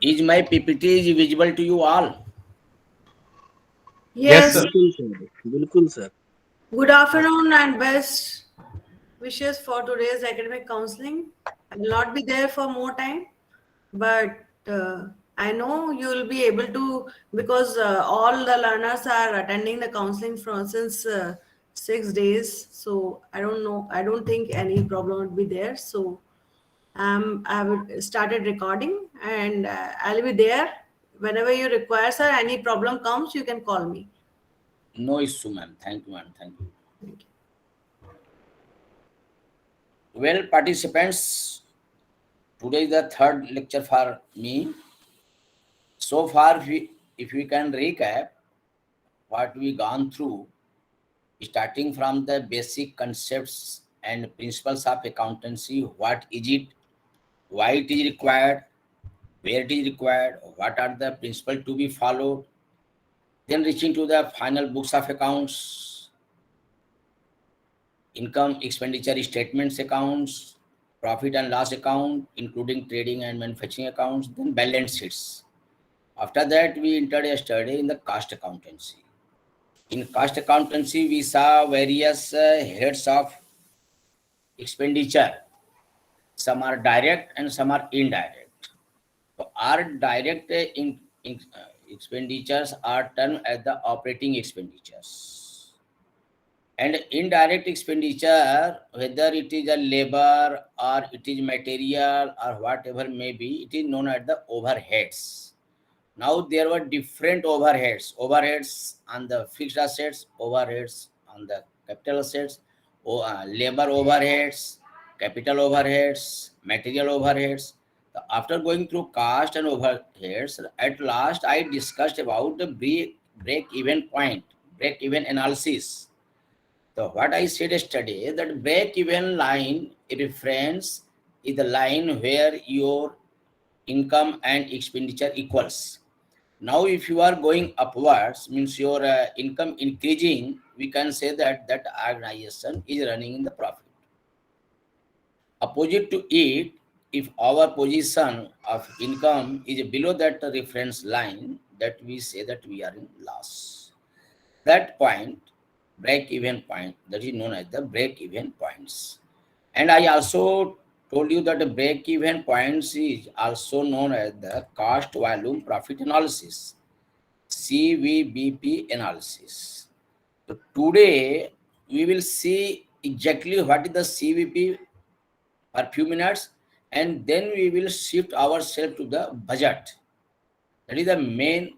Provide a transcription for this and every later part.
Is my PPT is visible to you all? Yes, Yes, sir. बिल्कुल sir, बिल्कुल sir. Good afternoon and best wishes for today's academic counseling. I will not be there for more time, but I know you will be able to because all the learners are attending the counseling from since 6 days. So I don't know. I don't think any problem would be there. So I have started recording and I'll be there whenever you require, sir. Any problem comes, you can call me. No issue, ma'am. Thank you, ma'am. Thank you. Thank you. Well, participants, today is the third lecture for me. So far, if we can recap what we gone through, starting from the basic concepts and principles of accountancy, what is it, why it is required, where it is required, what are the principles to be followed, then reaching to the final books of accounts, income expenditure statements accounts, profit and loss account, including trading and manufacturing accounts, then balance sheets. After that, we entered yesterday in the cost accountancy. In cost accountancy, we saw various heads of expenditure. Some are direct and some are indirect. So our direct expenditures are termed as the operating expenditures. And indirect expenditure, whether it is a labor or it is material or whatever may be, it is known as the overheads. Now there were different overheads on the fixed assets, overheads on the capital assets, labor overheads, capital overheads, material overheads. After going through cost and overheads, at last I discussed about the break-even point, break-even analysis. So what I said yesterday, that break-even line reference is the line where your income and expenditure equals. Now, if you are going upwards, means your income increasing, we can say that that organization is running in the profit. Opposite to it, if our position of income is below that reference line, that we say that we are in loss. That point, break-even point, that is known as the break-even points. And I also told you that the break-even points is also known as the cost volume profit analysis, CVBP analysis. So today we will see exactly what is the CVP for few minutes, and then we will shift ourselves to the budget. That is the main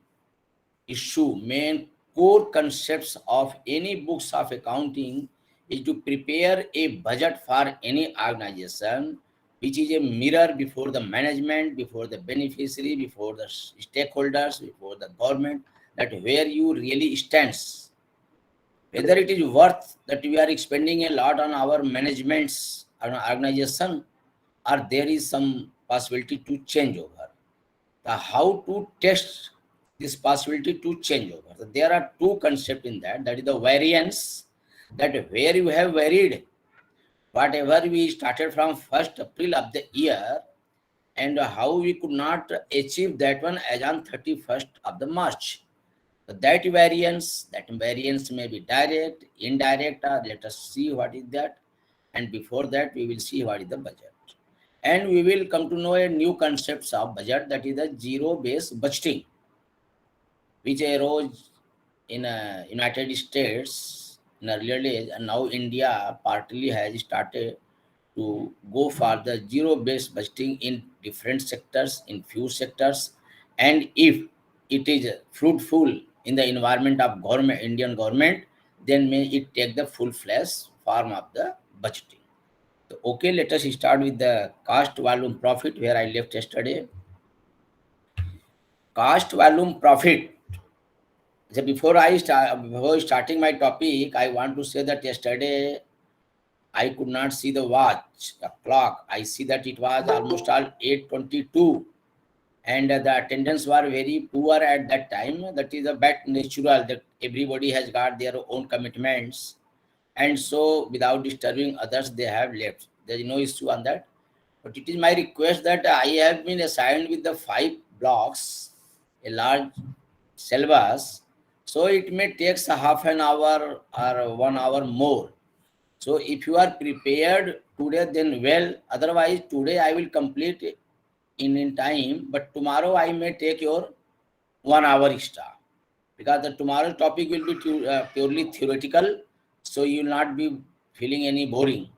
issue, main core concepts of any books of accounting is to prepare a budget for any organization, which is a mirror before the management, before the beneficiary, before the stakeholders, before the government, that where you really stands. Whether it is worth that we are expending a lot on our managements on organization, or there is some possibility to change over. How to test this possibility to change over. So there are two concepts in that. That is the variance, that where you have varied, whatever we started from 1st April of the year, and how we could not achieve that one as on 31st of the March. So that variance may be direct, indirect, or let us see what is that. And before that, we will see what is the budget. And we will come to know a new concept of budget, that is the zero-based budgeting, which arose in United States in earlier days, and now India partly has started to go for the zero-based budgeting in different sectors, in few sectors, and if it is fruitful in the environment of government, Indian government, then may it take the full-fledged form of the budgeting. So, okay, let us start with the cost volume profit where I left yesterday. Cost volume profit. So before starting my topic, I want to say that yesterday I could not see the watch, the clock. I see that it was almost all 8:22, and the attendance were very poor at that time. That is a bad natural that everybody has got their own commitments, and so without disturbing others, they have left. There is no issue on that. But it is my request that I have been assigned with the 5 blocks, a large syllabus, so it may takes a half an hour or 1 hour more. So if you are prepared today, then well. Otherwise, today I will complete in time, but tomorrow I may take your 1 hour extra, because the tomorrow's topic will be purely theoretical, so you will not be feeling any boring.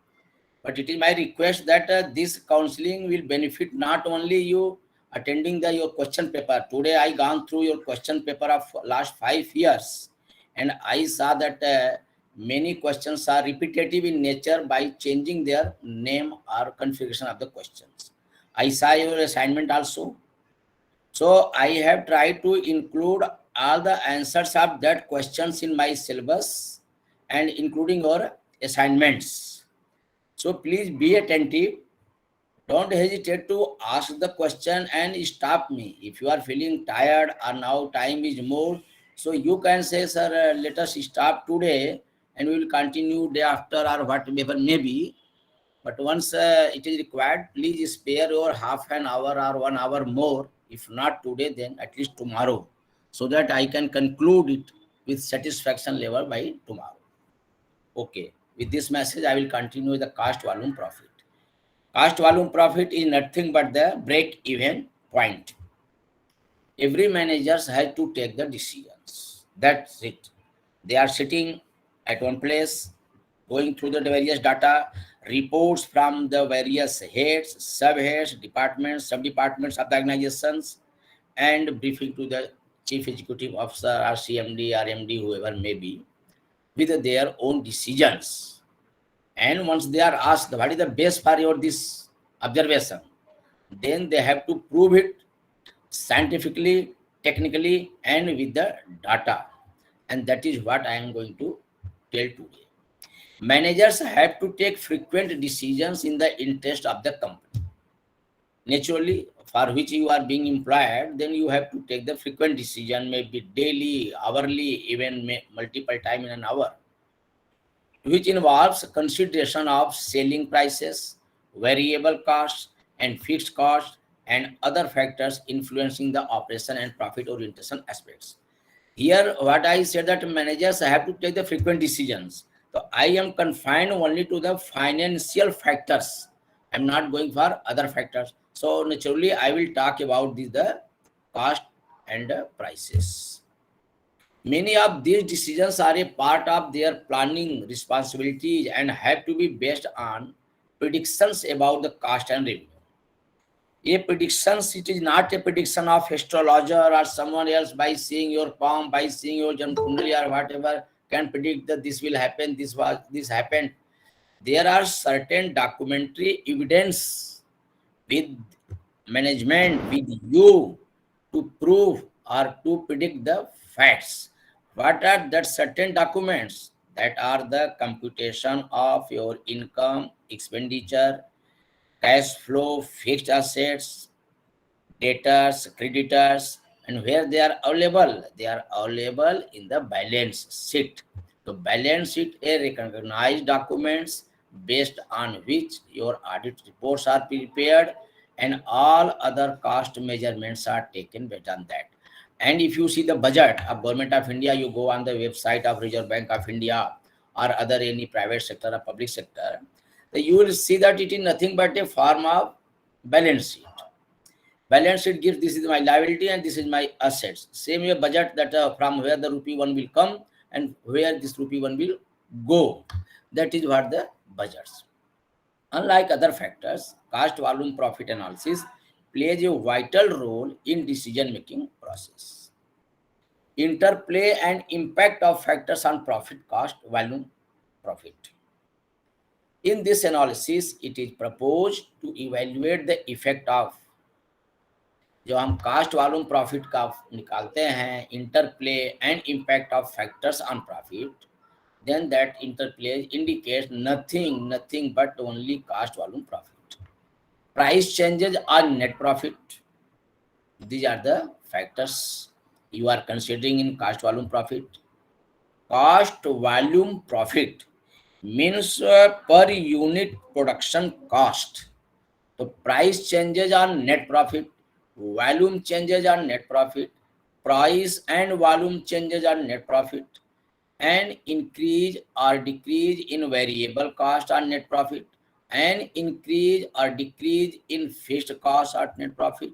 But it is my request that this counseling will benefit not only you attending your question paper. Today I gone through your question paper of last 5 years, and I saw that many questions are repetitive in nature by changing their name or configuration of the questions. I saw your assignment also. So I have tried to include all the answers of that questions in my syllabus and including your assignments. So please be attentive. Don't hesitate to ask the question and stop me. If you are feeling tired or now time is more, so you can say, sir, let us stop today and we will continue day after or whatever may be. But once it is required, please spare your half an hour or 1 hour more. If not today, then at least tomorrow, so that I can conclude it with satisfaction level by tomorrow. Okay. With this message, I will continue the cost volume profit. Cost volume profit is nothing but the break-even point. Every manager has to take the decisions. That's it. They are sitting at one place, going through the various data, reports from the various heads, sub-heads, departments, sub-departments of the organizations, and briefing to the chief executive officer or CMD or MD, whoever may be, with their own decisions. And once they are asked what is the base for your this observation, then they have to prove it scientifically, technically, and with the data. And that is what I am going to tell today. Managers have to take frequent decisions in the interest of the company. Naturally, for which you are being employed, then you have to take the frequent decision, maybe daily, hourly, even multiple time in an hour, which involves consideration of selling prices, variable costs, and fixed costs, and other factors influencing the operation and profit orientation aspects. Here, what I said that managers have to take the frequent decisions. So I am confined only to the financial factors. I'm not going for other factors. So naturally, I will talk about the cost and prices. Many of these decisions are a part of their planning responsibilities and have to be based on predictions about the cost and revenue. A prediction, it is not a prediction of astrologer or someone else by seeing your palm, by seeing your Kundali or whatever can predict that this will happen, this happened. There are certain documentary evidence with management, with you, to prove or to predict the facts. What are that certain documents? That are the computation of your income, expenditure, cash flow, fixed assets, debtors, creditors, and where they are available. They are available in the balance sheet. The balance sheet is recognized documents based on which your audit reports are prepared and all other cost measurements are taken based on that. And if you see the budget of Government of India, you go on the website of Reserve Bank of India or other any private sector or public sector, you will see that it is nothing but a form of balance sheet. Balance sheet gives this is my liability and this is my assets. Same way budget, that from where the rupee one will come and where this rupee one will go. That is what the budgets. Unlike other factors, cost volume profit analysis plays a vital role in decision making process. Interplay and impact of factors on profit, cost, volume, profit. In this analysis, it is proposed to evaluate the effect of, जो हम cast volume profit का निकालते हैं, interplay and impact of factors on profit, then that interplay indicates nothing but only cost volume profit. Price changes or net profit, these are the factors you are considering in cost volume profit. Cost volume profit means per unit production cost. So price changes on net profit volume changes are net profit, price and volume changes are net profit, and increase or decrease in variable cost are net profit, and increase or decrease in fixed cost are net profit.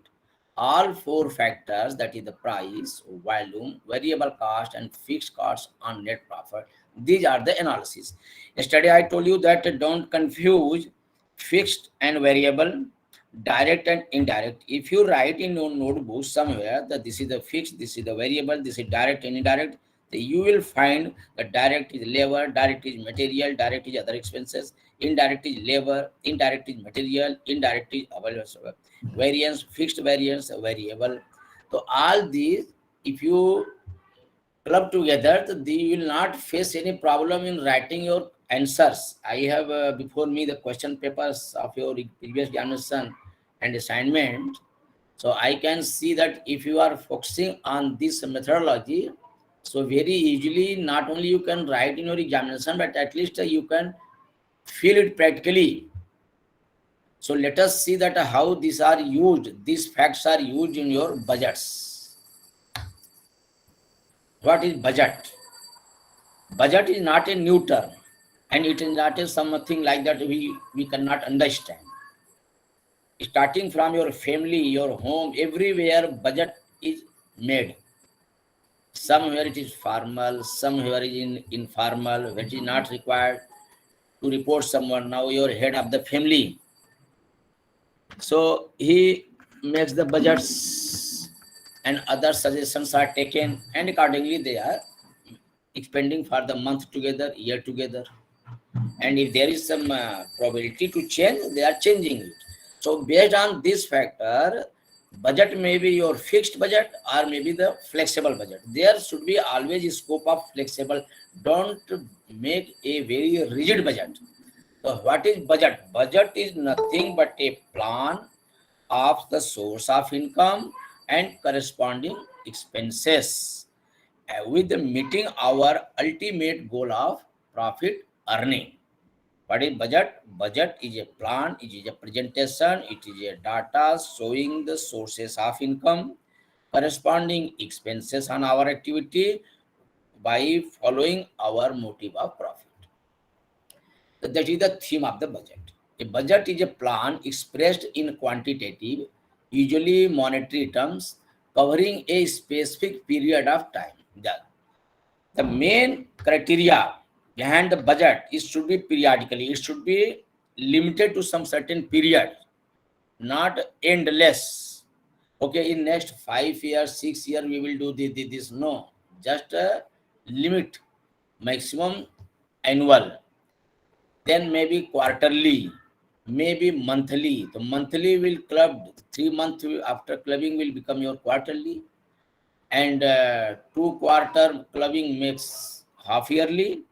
All four factors, that is the price, volume, variable cost, and fixed costs on net profit. These are the analysis. Yesterday I told you that don't confuse fixed and variable, direct and indirect. If you write in your notebook somewhere that this is the fixed, this is the variable, this is direct and indirect, then you will find that direct is labor, direct is material, direct is other expenses, indirect is labor, indirect is material, indirect is variance, fixed variance, variable. So all these, if you club together, you will not face any problem in writing your answers. I have before me the question papers of your previous examination and assignment. So I can see that if you are focusing on this methodology, so very easily, not only you can write in your examination, but at least you can feel it practically. So let us see that how these are used, these facts are used in your budgets. What is budget? Budget is not a new term, and it is not a something like that we cannot understand. Starting from your family, your home, everywhere budget is made. Somewhere it is formal, somewhere it is informal, which is not required to report someone. Now you're head of the family. So he makes the budgets and other suggestions are taken, and accordingly they are expending for the month together, year together. And if there is some probability to change, they are changing it. So based on this factor, budget may be your fixed budget or maybe the flexible budget. There should be always a scope of flexible. Don't make a very rigid budget. So what is budget? Budget is nothing but a plan of the source of income and corresponding expenses with meeting our ultimate goal of profit earning. What is budget? Budget is a plan, it is a presentation, it is a data showing the sources of income, corresponding expenses on our activity by following our motive of profit. So that is the theme of the budget. A budget is a plan expressed in quantitative, usually monetary terms, covering a specific period of time. The main criteria behind the budget is should be periodically. It should be limited to some certain period, not endless. Okay, in next 5 years, 6 years, we will do this. No, just a limit, maximum annual. Then maybe quarterly, maybe monthly. The monthly will club. 3 months after clubbing will become your quarterly, and 2 quarter clubbing makes half yearly,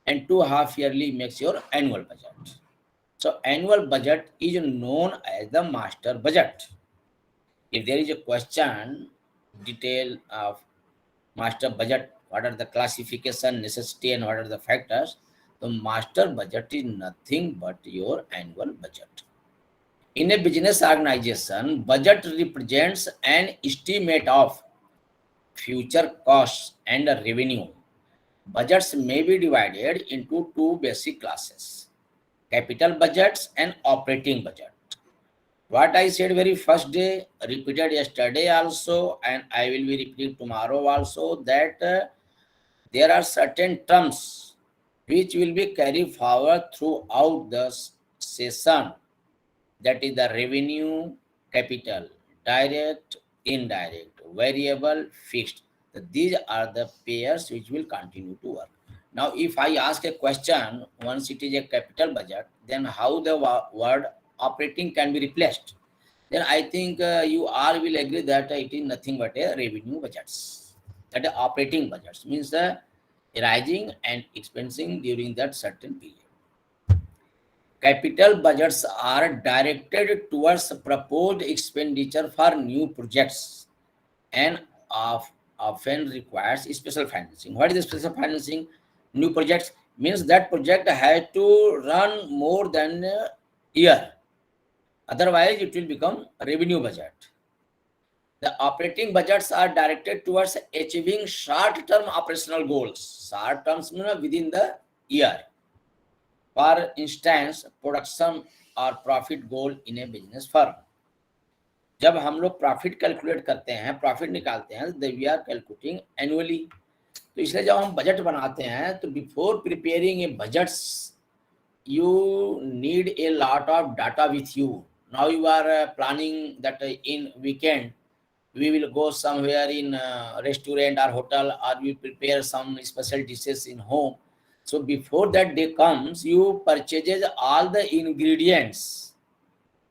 and 2 half yearly makes your annual budget. So annual budget is known as the master budget. If there is a question, detail of master budget, what are the classification, necessity, and what are the factors, the master budget is nothing but your annual budget. In a business organization, budget represents an estimate of future costs and revenue. Budgets may be divided into two basic classes: capital budgets and operating budget. What I said very first day, repeated yesterday also, and I will be repeating tomorrow also, that there are certain terms which will be carried forward throughout the session. That is the revenue, capital, direct, indirect, variable, fixed. These are the pairs which will continue to work. Now, if I ask a question, once it is a capital budget, then how the word operating can be replaced? Then I think you all will agree that it is nothing but a revenue budgets. That is operating budgets, means arising and expensing during that certain period. Capital budgets are directed towards proposed expenditure for new projects and often requires special financing. What is the special financing? New projects means that project has to run more than a year. Otherwise, it will become revenue budget. The operating budgets are directed towards achieving short-term operational goals. Short terms mean within the year. For instance, production or profit goal in a business firm. जब हम लोग profit calculate करते हैं, profit निकालते हैं, we are calculating annually. तो इसलिए जब हम बजट बनाते हैं तो before preparing A budgets you need a lot of data with you. Now you are planning that in weekend we will go somewhere in restaurant or hotel, or we prepare some special dishes in home. So before that day comes, you purchases all the ingredients,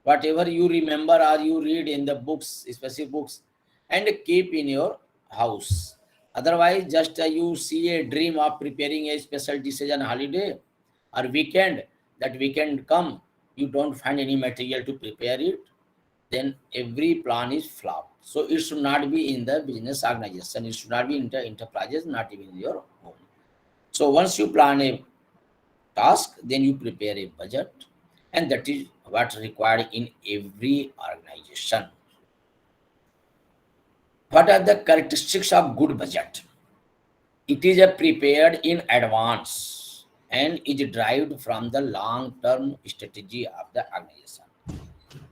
whatever you remember or you read in the books, specific books, and keep in your house. Otherwise, just you see a dream of preparing a special dish on holiday or weekend. That weekend come, you don't find any material to prepare it, then every plan is flop. So it should not be in the business organization, it should not be in the enterprises, not even in your home. So once you plan a task, then you prepare a budget, and that is what's required in every organization. What are the characteristics of good budget? It is prepared in advance and is derived from the long-term strategy of the organization.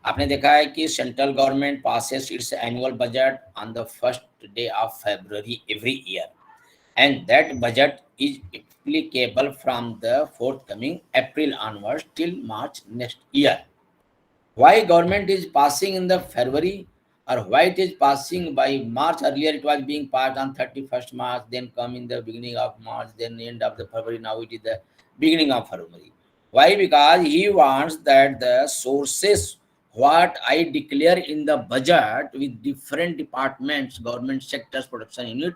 आपने देखा है कि central government passes its annual budget on the first day of February every year, and that budget is applicable from the forthcoming April onwards till March next year. Why government is passing in the February, or why it is passing by March? Earlier it was being passed on 31st March, then come in the beginning of March, then end of the February. Now it is the beginning of February. Why? Because he wants that the sources what I declare in the budget with different departments, government sectors, production unit,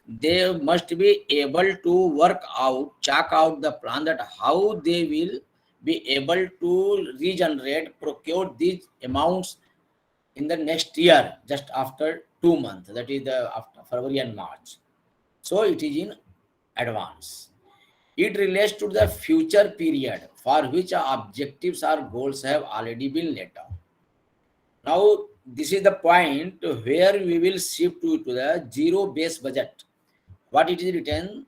they must be able to work out, check out the plan that how they will be able to regenerate, procure these amounts in the next year, just after 2 months, that is the after February and March. So it is in advance. It relates to the future period for which objectives or goals have already been laid down. Now, this is the point where we will shift to the zero-based budget. What it is written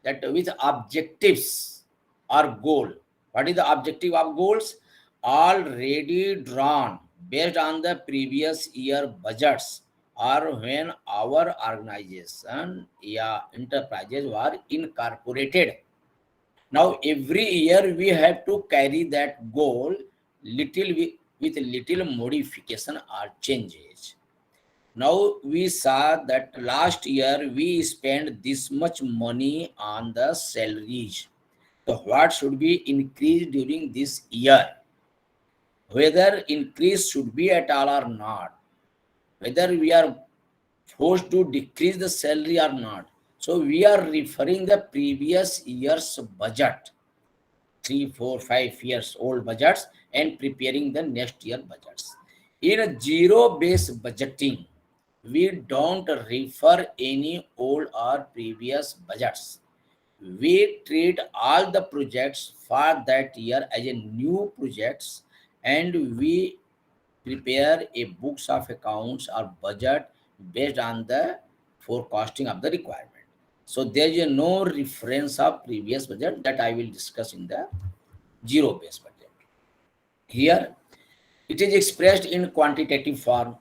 that with objectives or goal. What is the objective of goals? Already drawn based on the previous year budgets, or when our organization enterprises were incorporated. Now every year we have to carry that goal little with little modification or changes. Now we saw that last year we spent this much money on the salaries. So what should be increased during this year? Whether increase should be at all or not, whether we are forced to decrease the salary or not. So we are referring the previous year's budget, 3, 4, 5 years old budgets, and preparing the next year budgets. In a zero-based budgeting, we don't refer any old or previous budgets. We treat all the projects for that year as a new projects, and we prepare a books of accounts or budget based on the forecasting of the requirement. So there is no reference of previous budget that I will discuss in the zero-based budget. Here, it is expressed in quantitative form.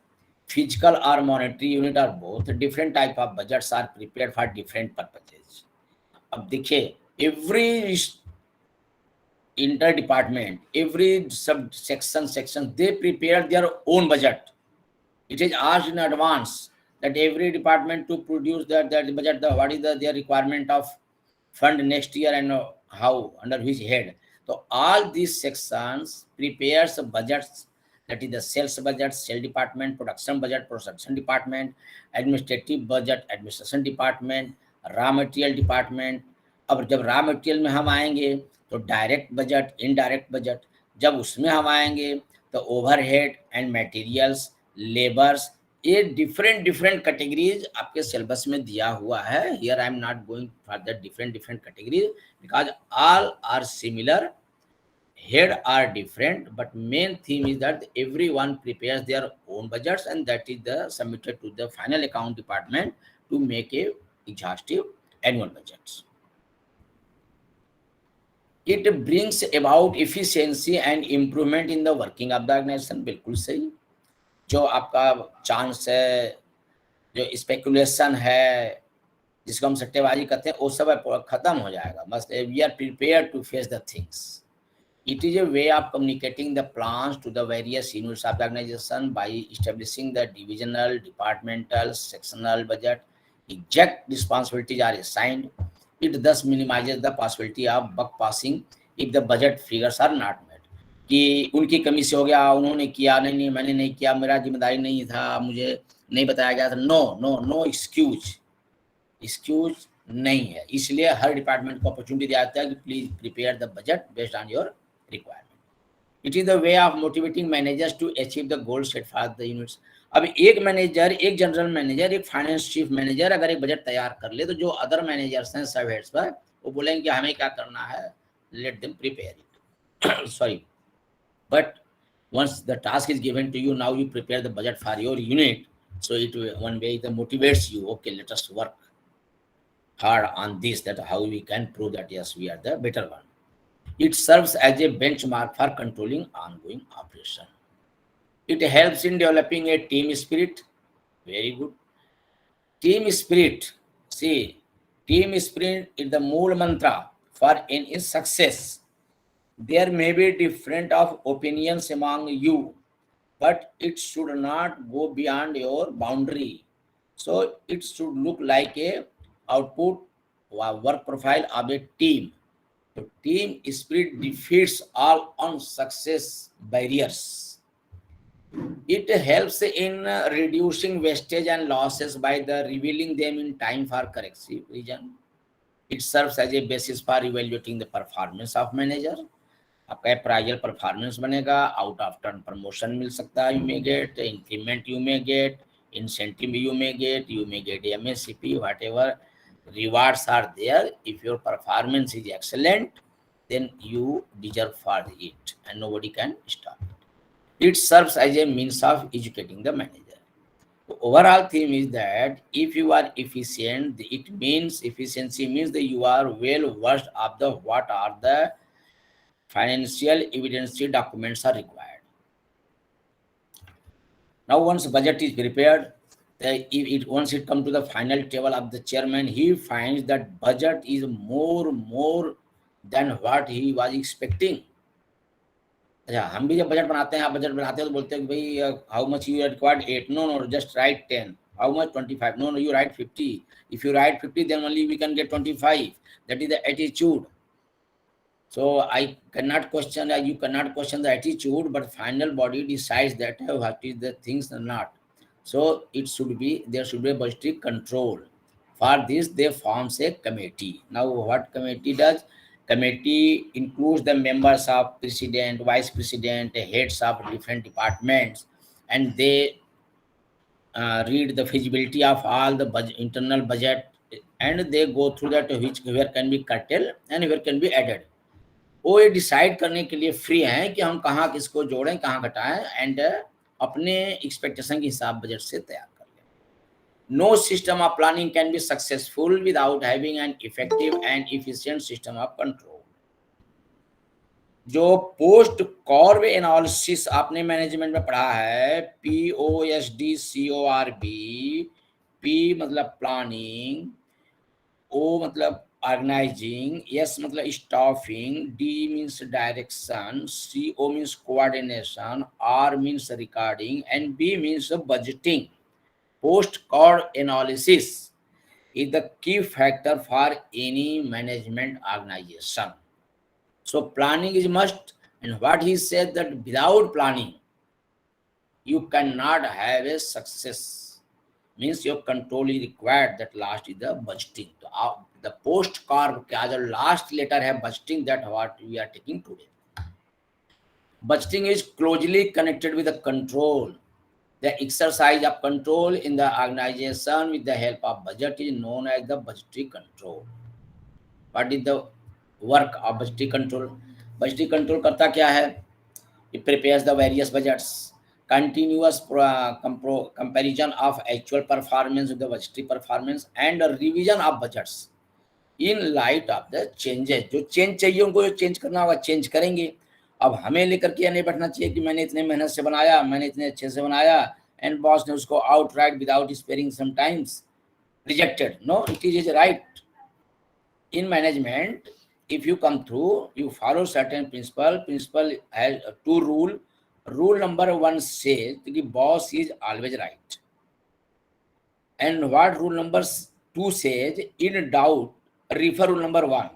Physical or monetary unit or both. Different type of budgets are prepared for different purposes. अब देखिए, every inter department, every section, they prepare their own budget. It is asked in advance that every department to produce their budget, what is their requirement of fund next year and how, under which head. So all these sections prepares budgets, that is the sales budget, sales department, production budget, production department, administrative budget, administration department, raw material department. अब जब raw material में हम आएंगे तो direct budget, indirect budget. जब उसमें हम आएंगे तो ओवरहेड एंड मटेरियल्स, लेबर्स, ये डिफरेंट कैटेगरीज आपके सिलेबस में दिया हुआ है. Here I am not going for the different categories because all are similar. head are different, but main theme is that everyone prepares their own budgets, and that is the submitted to the final account department to make a exhaustive annual budgets. It brings about efficiency and improvement in the working of the organization. बिल्कुल सही. जो आपका chance है, जो speculation है, जिसको हम सट्टेबाजी करते हैं, वो सब खत्म हो जाएगा. बस we are prepare to face the things. It is a way of communicating the plans to the various units of the organization by establishing the divisional, departmental, sectional budget. Exact responsibilities are assigned. It thus minimizes the possibility of buck passing if the budget figures are not met. कि उनकी कमी से हो गया, उन्होंने किया नहीं, मैंने नहीं किया, मेरा जिम्मेदारी नहीं था, मुझे नहीं बताया गया था. नो नो नो एक्सक्यूज नहीं है. इसलिए हर डिपार्टमेंट को अपॉर्चुनिटी दिया जाता है कि please prepare the budget based on your requirement. It is the way of motivating managers to achieve the goals set for the units. अब एक मैनेजर, एक जनरल मैनेजर, एक फाइनेंस चीफ मैनेजर अगर एक बजट तैयार कर ले, तो जो अदर मैनेजर्स हैं सब हेड्स पर, वो बोलेंगे कि हमें क्या करना है, let them prepare it. Sorry, but once the task is given to you, now you prepare the budget for your unit. So it one way it motivates you. Okay, let us work hard on this. That how we can prove that yes, we are the better one. It serves as a benchmark for controlling ongoing operation. It helps in developing a team spirit. Very good. Team spirit. See, team spirit is the mool mantra for any success. There may be different of opinions among you, but it should not go beyond your boundary. So it should look like a output or work profile of a team. So team spirit defeats all unsuccess barriers. It helps in reducing wastage and losses by the revealing them in time for corrective reason. It serves as a basis for evaluating the performance of manager. आपका appraisal performance बनेगा. Out of turn promotion मिल सकता है, you may gate increment, you may gate incentive, you may get MSCP, whatever rewards are there. If your performance is excellent, then you deserve for it and nobody can stop it. It serves as a means of educating the manager. The overall theme is that if you are efficient, it means efficiency means that you are well versed of the what are the financial evidence documents are required. Now, once budget is prepared, once it comes to the final table of the chairman, he finds that budget is more than what he was expecting. अच्छा, हम भी जब budget बनाते हैं, आप budget बनाते हैं तो बोलते हैं कि भाई how much you required 8, no just write 10. How much 25, no you write 50. If you write 50, then only we can get 25. That is the attitude. So I cannot question, you cannot question the attitude, but final body decides that what is the things or not. So it should be, there should be a budgetary control. For this, they forms a committee. Now what committee does? Committee includes the members of president, vice president, heads of different departments, and they read the feasibility of all the internal budget, and they go through that where can be curtailed and where can be added. वो ये decide करने के लिए free हैं कि हम कहाँ किसको जोड़ें, कहाँ घटाएं, एंड अपने एक्सपेक्टेशन के हिसाब बजट से तैयार कर लें. No system of planning can be successful without having an effective and efficient system of control. जो पोस्ट कॉर्ब एनालिसिस आपने मैनेजमेंट में पढ़ा है, POSDCORB, P मतलब प्लानिंग, O मतलब organizing, S मतलब staffing, D means direction, CO means coordination, R means recording, and B means budgeting. Post-core analysis is the key factor for any management organization. So planning is must, and what he said that without planning, you cannot have a success. Means your control is required. That last is the budgeting. The post-core का जो last letter है budgeting, that what we are taking today. Budgeting is closely connected with the control. The exercise of control in the organization with the help of budget is known as the budgetary control. What is the work of budgetary control? Budgetary control करता क्या है? It prepares the various budgets, continuous comparison of actual performance with the budgetary performance, and a revision of budgets in light of the changes. जो change चाहिए उनको जो change करना होगा change करेंगे. अब हमें लेकर के नहीं बैठना चाहिए कि मैंने इतने मेहनत से बनाया, मैंने इतने अच्छे से बनाया, एंड बॉस ने उसको outright without sparing sometimes rejected. No, it is right. In management, if you come through, you follow certain principle has two rule. Rule number 1 says the boss is always right, and what rule number 2 says, in doubt refer rule number 1.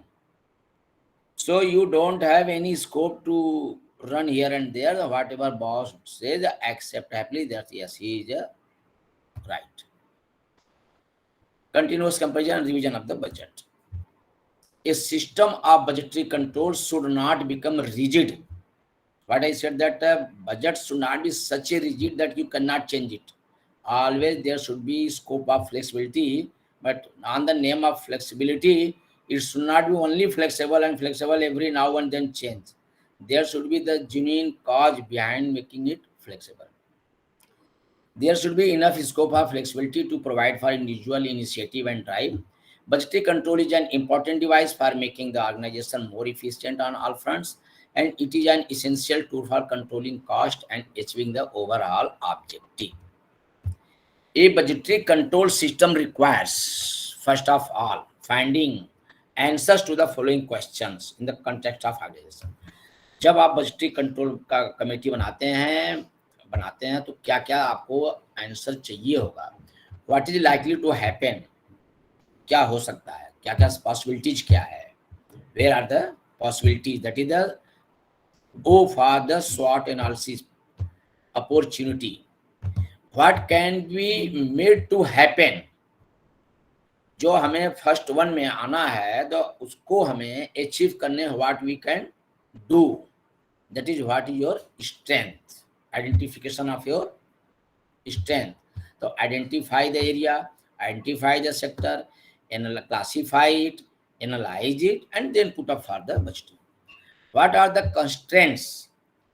So you don't have any scope to run here and there. Whatever boss says, accept happily that yes, he is right. Continuous comparison and revision of the budget. A system of budgetary control should not become rigid. What I said, that budget should not be such a rigid that you cannot change it. Always there should be scope of flexibility, but on the name of flexibility, it should not be only flexible and flexible every now and then change. There should be the genuine cause behind making it flexible. There should be enough scope of flexibility to provide for individual initiative and drive. Budgetary control is an important device for making the organization more efficient on all fronts, and it is an essential tool for controlling cost and achieving the overall objective. A budgetary control system requires, first of all, finding answers to the following questions in the context of organization. जब आप budgetary control का committee बनाते हैं तो क्या क्या आपको answer चाहिए होगा. What is likely to happen, क्या हो सकता है, क्या क्या पॉसिबिलिटीज क्या है. Where are the possibilities, that is the O for the SWOT analysis, opportunity. What can be made to happen, जो हमें फर्स्ट वन में आना है तो उसको हमें अचीव करने, what we can do, that is what is your strength. Identification of your strength. तो identify the area, identify the sector, classify it, analyze it, and then put up for the budgeting. What are the constraints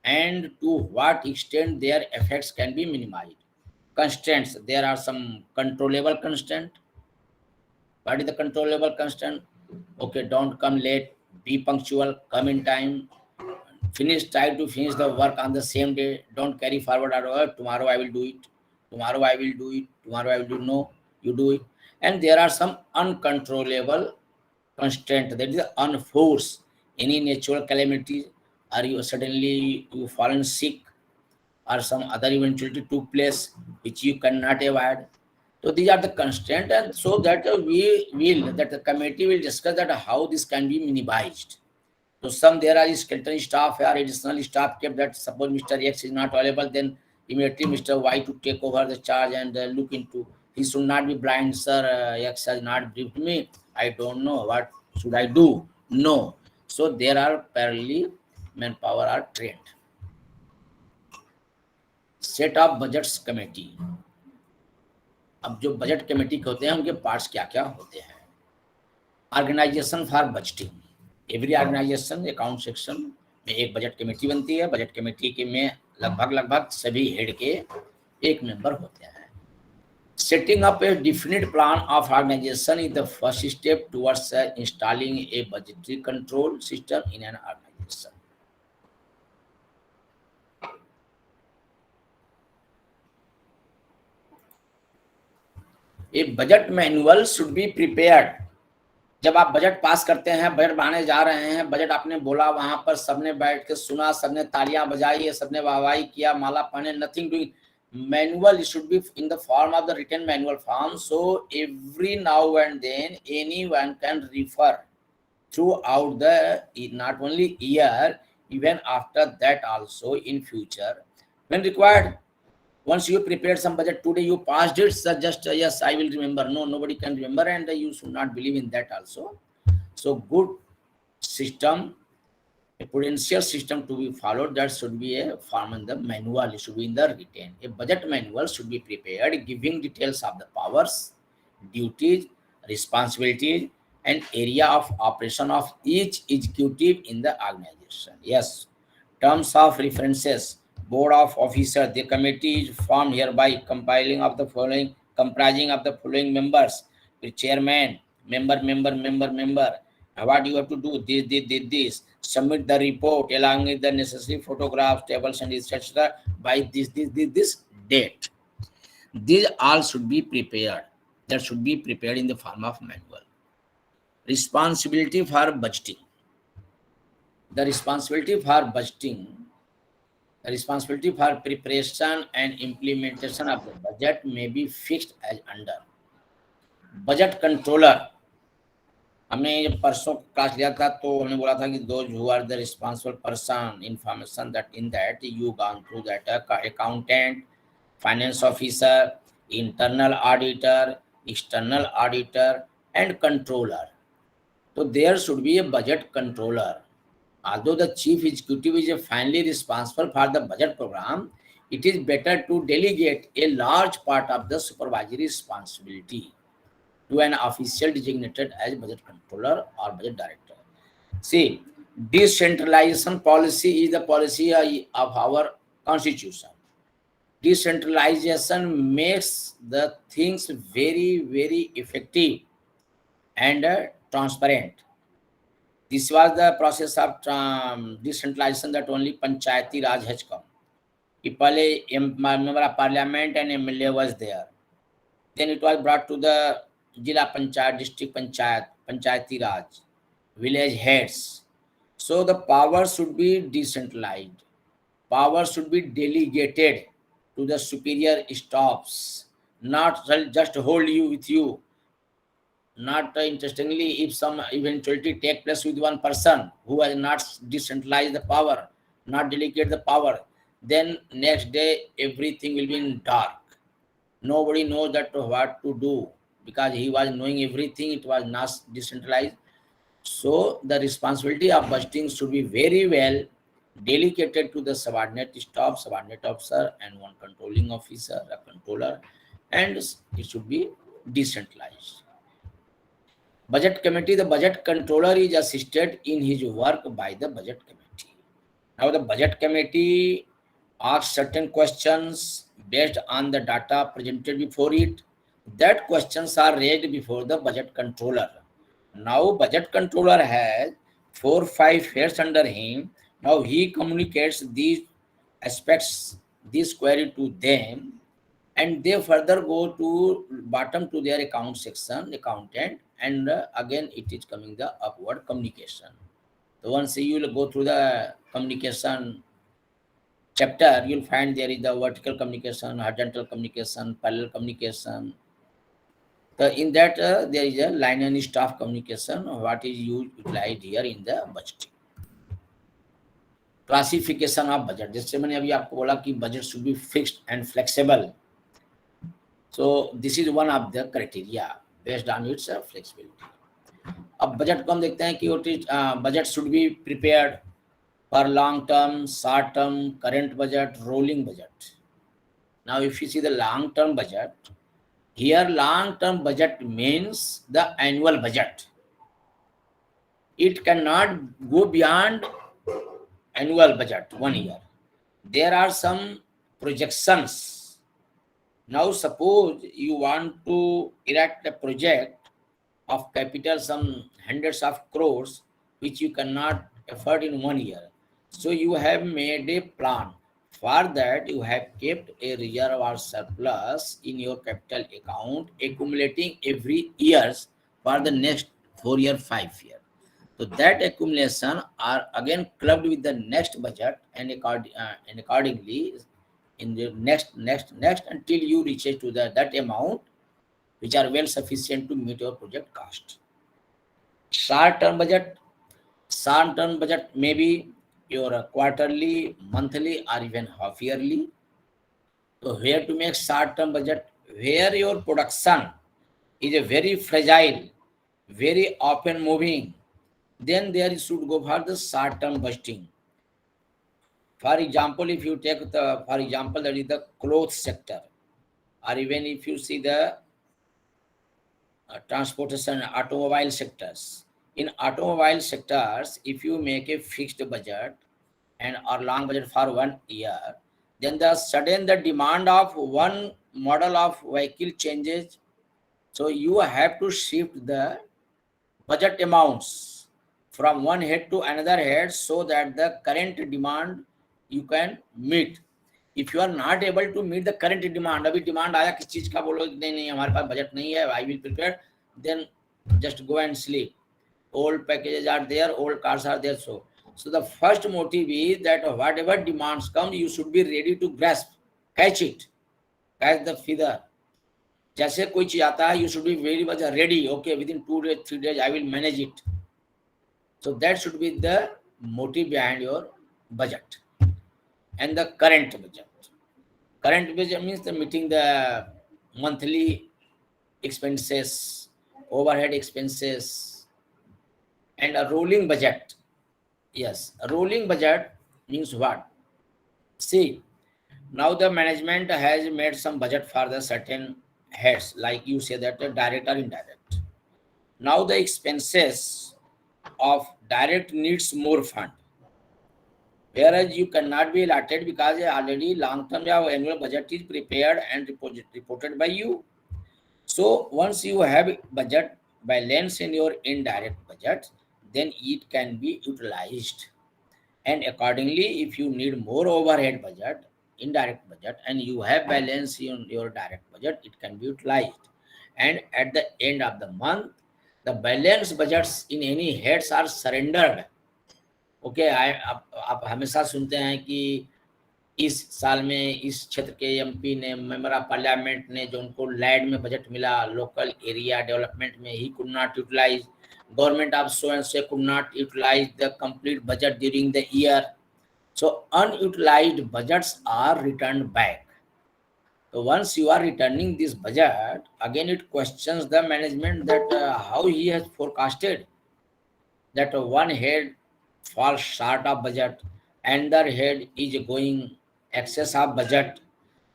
and to what extent their effects can be minimized? Constraints, there are some controllable constraint. What is the controllable constraint? Okay, don't come late, be punctual, come in time, try to finish the work on the same day, don't carry forward or tomorrow I will do it, tomorrow I will do it, tomorrow I will do. No, you do it. And there are some uncontrollable constraint, that is unforced. Any natural calamity, or you suddenly you fallen sick, or some other eventuality took place which you cannot avoid. So these are the constraints, and so that the committee will discuss that how this can be minimized. So some there are skeleton staff or additional staff kept, that suppose Mr. X is not available, then immediately Mr. Y to take over the charge and look into. He should not be blind, sir. X has not briefed me. I don't know what should I do. No. So there are parallel manpower are trained. Set of budgets committee. अब जो budget committee के होते हैं उनके parts क्या क्या होते हैं. Organization for budgeting. Every organization account section में एक बजट कमेटी बनती है. बजट कमेटी के में लगभग सभी हेड के एक मेंबर होते हैं. Setting up a definite plan of organization is the first step towards installing a budgetary control system in an organization. A budget manual should be prepared. जब आप बजट पास करते हैं, बजट बनाने जा रहे हैं, बजट आपने बोला, वहां पर सबने बैठ के सुना, सबने तालियां बजाई, सबने वाहवाही किया, माला पहने, nothing doing. Manual should be in the form of the written manual form, so every now and then anyone can refer throughout the not only year, even after that also in future when required. Once you prepared some budget today, you passed it, so just yes, I will remember. No, nobody can remember, and you should not believe in that also. So good system, a prudential system to be followed, that should be a form in the manual, it should be in the written. A budget manual should be prepared giving details of the powers, duties, responsibilities, and area of operation of each executive in the organization. Yes, terms of references. Board of officers. The committee is formed hereby compiling of the following, comprising of the following members: the chairman, member. What you have to do? This. Submit the report along with the necessary photographs, tables, and etc. by this date. These all should be prepared. That should be prepared in the form of manual. Responsibility for budgeting. The responsibility for budgeting, the responsibility for preparation and implementation of the budget may be fixed as under budget controller. हमने जब परसों class लिया था तो हमने बोला था कि those who are the responsible person, information that in that you gone through that accountant, finance officer, internal auditor, external auditor, and controller. So there should be a budget controller. Although the chief executive is finally responsible for the budget program, it is better to delegate a large part of the supervisory responsibility to an official designated as budget controller or budget director. See, decentralization policy is the policy of our constitution. Decentralization makes the things very, very effective and transparent. This was the process of decentralization that only Panchayati Raj has come. Pale member of parliament and MLA was there. Then it was brought to the Jila Panchayat, District Panchayat, Panchayati Raj, village heads. So the power should be decentralized. Power should be delegated to the superior staffs, not just hold you with you. Not interestingly, if some eventuality take place with one person who has not decentralized the power, not delegate the power, then next day everything will be in dark. Nobody knows that what to do because he was knowing everything. It was not decentralized. So the responsibility of budgeting should be very well delegated to the subordinate staff, subordinate officer, and one controlling officer, a controller, and it should be decentralized. Budget committee, the budget controller is assisted in his work by the budget committee. Now the budget committee asks certain questions based on the data presented before it. That questions are raised before the budget controller. Now budget controller has 4 or 5 heads under him. Now he communicates these aspects, this query to them, and they further go to bottom to their account section, accountant, and again it is coming the upward communication. So once you will go through the communication chapter, you'll find there is the vertical communication, horizontal communication, parallel communication. So in that there is a line and staff communication, what is utilized here in the budgeting. Classification of budget, जैसे मैंने अभी आपको बोला कि budget should be fixed and flexible. So this is one of the criteria based on its flexibility. अब budget को हम देखते हैं कि budget should be prepared for long term, short term, current budget, rolling budget. Now if you see the long term budget, here long term budget means the annual budget. It cannot go beyond annual budget 1 year. There are some projections. Now suppose you want to erect a project of capital some hundreds of crores which you cannot afford in 1 year. So you have made a plan. For that you have kept a reserve or surplus in your capital account accumulating every years for the next 4 year, 5 year. So that accumulation are again clubbed with the next budget and accordingly in the next until you reach to that amount which are well sufficient to meet your project cost. Short-term budget may be your quarterly, monthly, or even half yearly. So where to make short-term budget, where your production is a very fragile, very often moving, then there you should go for the short-term budgeting. For example, if you take that is the clothes sector, or even if you see the transportation, automobile sectors. In automobile sectors, if you make a fixed budget and or long budget for 1 year, then the demand of one model of vehicle changes. So you have to shift the budget amounts from one head to another head so that the current demand you can meet. If you are not able to meet the current demand, अभी demand आया किस चीज का, बोलो नहीं नहीं हमारे पास budget नहीं है, I will prepare, then just go and sleep. Old packages are there, old cars are there. So the first motive is that whatever demands come, you should be ready to grasp, catch it, catch the feather. जैसे कोई चीज आता है, you should be very much ready. Okay, within 2 days, 3 days, I will manage it. So that should be the motive behind your budget. And the current budget. Current budget means the meeting the monthly expenses, overhead expenses, and a rolling budget. Yes, a rolling budget means what? See, now the management has made some budget for the certain heads, like you say that direct or indirect. Now the expenses of direct needs more fund, whereas you cannot be allotted because already long-term annual budget is prepared and reported by you. So once you have budget balance in your indirect budget, then it can be utilized. And accordingly, if you need more overhead budget, indirect budget, and you have balance in your direct budget, it can be utilized. And at the end of the month, the balance budgets in any heads are surrendered. Okay, आप हमेशा सुनते हैं कि इस साल में इस क्षेत्र के एमपी ने, मेंबर ऑफ पार्लियामेंट ने, जो उनको लैंड में बजट मिला लोकल एरिया डेवलपमेंट में, he could not utilize, government of so and so could not utilize the complete budget during the year. So unutilized budgets are returned back. So once you are returning this budget, again it questions the management that how he has forecasted that one head falls short of budget, another head is going excess of budget.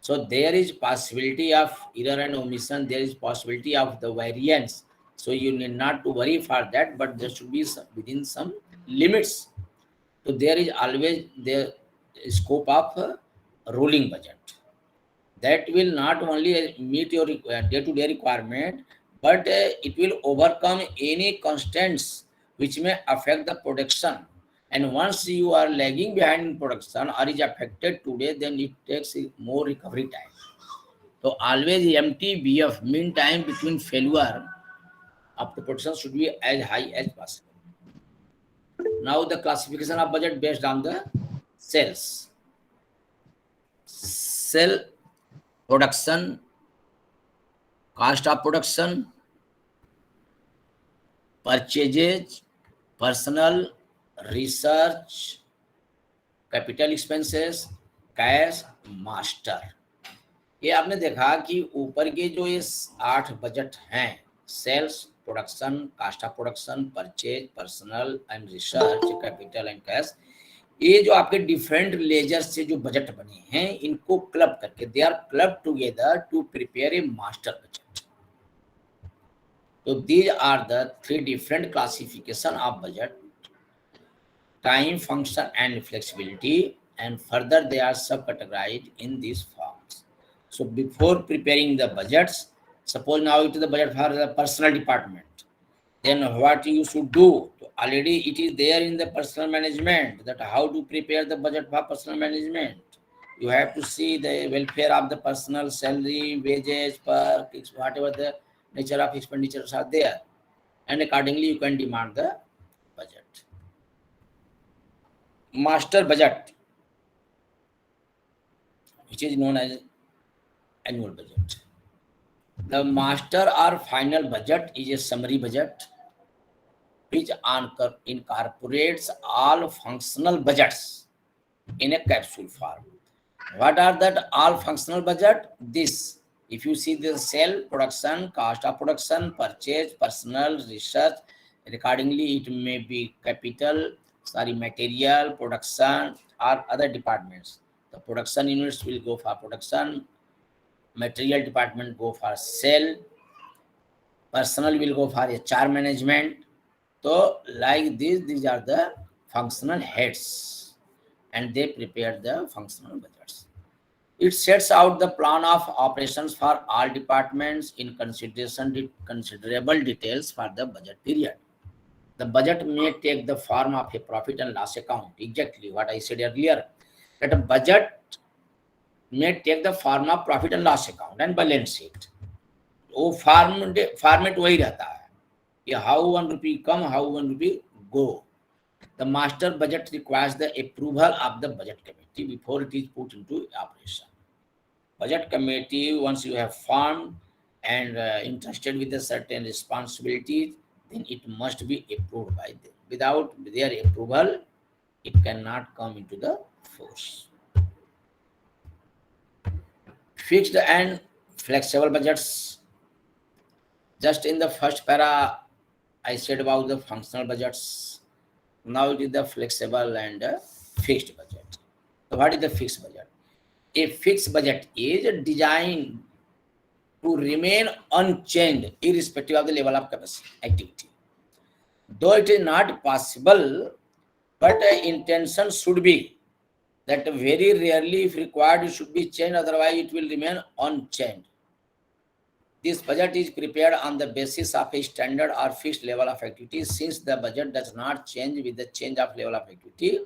So there is possibility of error and omission, there is possibility of the variance. So you need not to worry for that, but there should be within some limits. So there is always the scope of rolling budget. That will not only meet your day-to-day requirement, but it will overcome any constraints which may affect the production. And once you are lagging behind in production or is affected today, then it takes more recovery time. So always MTBF, mean time between failure of the production, should be as high as possible. Now the classification of budget based on the sales. Sell production, cost of production, purchases, personal, research, capital expenses, cash, master. ये आपने देखा कि ऊपर के जो ये 8 budget हैं, sales, production, cost of production, purchase, personal and research, capital and cash, ये जो आपके डिफरेंट लेजर से जो बजट बने हैं, इनको क्लब करके they are club together to prepare a master budget. So these are the 3 different classification of budget: time, function, and flexibility, and further they are subcategorized in these forms. So before preparing the budgets, suppose now it is the budget for the personal department, then what you should do? Already it is there in the personal management that how to prepare the budget for personal management. You have to see the welfare of the personal, salary, wages, perks, whatever the nature of expenditures are there, and accordingly you can demand the budget. Master budget, which is known as annual budget. The master or final budget is a summary budget which incorporates all functional budgets in a capsule form. What are that all functional budget? This, if you see the sale, production, cost of production, purchase, personal, research, accordingly it may be material, production, or other departments. The production units will go for production, material department go for sale, Personnel will go for HR management. So like this, these are the functional heads, and they prepare the functional budgets. It sets out the plan of operations for all departments in considerable details for the budget period. The budget may take the form of a profit and loss account. Exactly what I said earlier, that a budget may take the form of profit and loss account and balance sheet. वो format वही रहता है कि how 1 rupee come, how 1 rupee go. The master budget requires the approval of the budget committee before it is put into operation. Budget committee, once you have formed and entrusted with a certain responsibilities, then it must be approved by them. Without their approval, it cannot come into the force. Fixed and flexible budgets. Just in the first para, I said about the functional budgets. Now it is the flexible and fixed budget. So what is the fixed budget? A fixed budget is designed to remain unchanged irrespective of the level of capacity activity. Though it is not possible, but intention should be that very rarely, if required, it should be changed, otherwise it will remain unchanged. This budget is prepared on the basis of a standard or fixed level of activity. Since the budget does not change with the change of level of activity,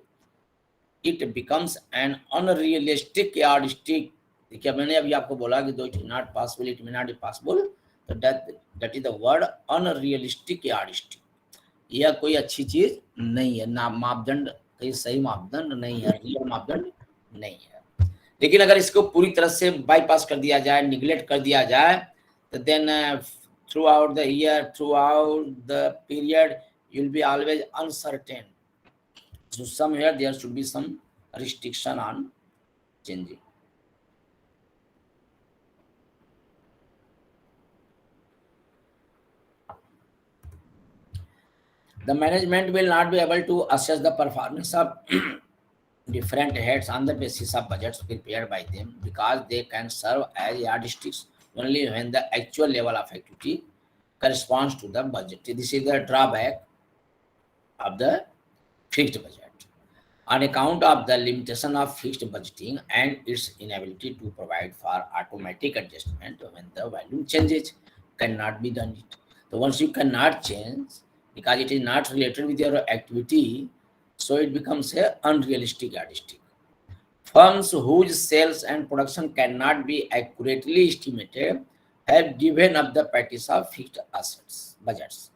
it becomes an unrealistic yardstick. देखिए मैंने अभी आपको बोला कि though it is not possible, it may not be possible, so that is the word unrealistic yardstick. यह कोई अच्छी चीज नहीं है, ना मापदंड कहीं सही मापदंड नहीं है, रियल मापदंड नहीं है. लेकिन अगर इसको पूरी तरह से बाईपास कर दिया जाए, निगलेक्ट कर दिया जाए, तो then throughout the year, throughout the period, you will be always uncertain. So somewhere there should be some restriction on changing. The management will not be able to assess the performance of different heads on the basis of budgets prepared by them, because they can serve as yardsticks only when the actual level of activity corresponds to the budget. This is the drawback of the fixed budget. On account of the limitation of fixed budgeting and its inability to provide for automatic adjustment when the value changes, cannot be done it. So once you cannot change, because it is not related with your activity, so it becomes a unrealistic yardstick. Firms whose sales and production cannot be accurately estimated have given up the practice of fixed assets budgets.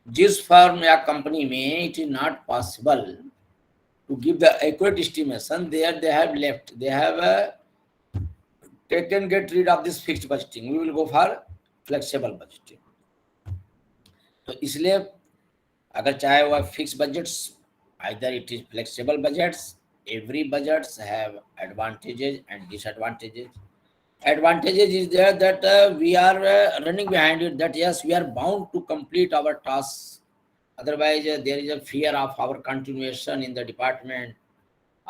जिस firm या company में it is not possible to give the accurate estimation, there they have left, they have get rid of this fixed budgeting. We will go for flexible budgeting. तो इसलिए अगर चाहे वह fixed budgets, either it is flexible budgets, every budgets have advantages and disadvantages. Advantages is there that we are running behind it, that yes, we are bound to complete our tasks. Otherwise, there is a fear of our continuation in the department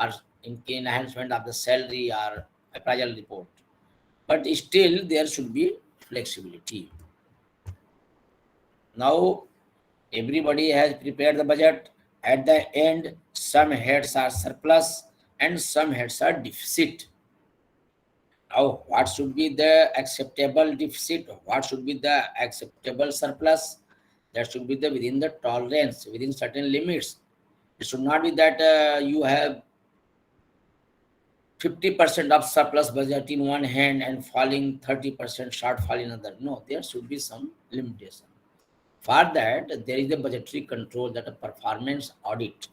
or in enhancement of the salary or appraisal report. But still, there should be flexibility. Now, everybody has prepared the budget. At the end, some heads are surplus and some heads are deficit. Now, what should be the acceptable deficit? What should be the acceptable surplus? That should be the within the tolerance, within certain limits. It should not be that you have 50% of surplus budget in one hand and falling 30% shortfall in other. No, there should be some limitation. For that, there is a budgetary control, that a performance audit.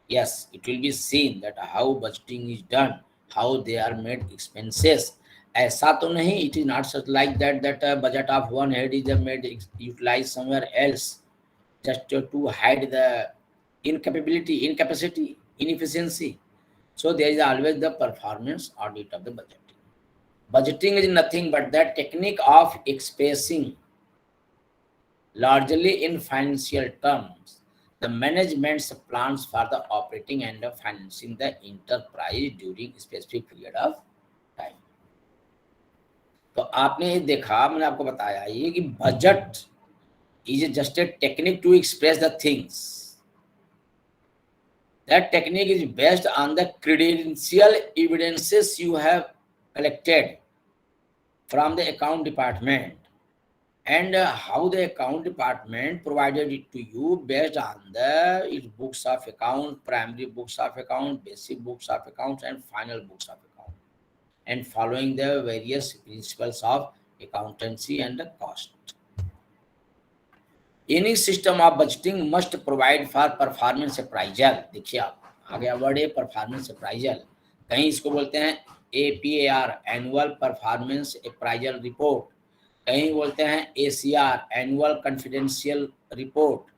Yes, it will be seen that how budgeting is done, how they are made expenses. ऐसा तो नहीं, it is not such like that a budget of one head is made utilized somewhere else just to hide the incapacity, inefficiency. So there is always the performance audit of the budgeting. Budgeting is nothing but the technique of expressing, largely in financial terms, the management's plans for the operating and financing the enterprise during a specific period of time. तो आपने ये देखा, मैंने आपको बताया ये कि budget is just a technique to express the things. That technique is based on the credential evidences you have collected from the account department, and how the account department provided it to you based on the its books of account, primary books of account, basic books of accounts, and final books of account, and following the various principles of accountancy and the cost. Any system of budgeting must provide for performance appraisal. देखिए आप आगे word है performance appraisal, कहीं इसको बोलते हैं APAR annual performance appraisal report, कहीं बोलते हैं ACR annual confidential report,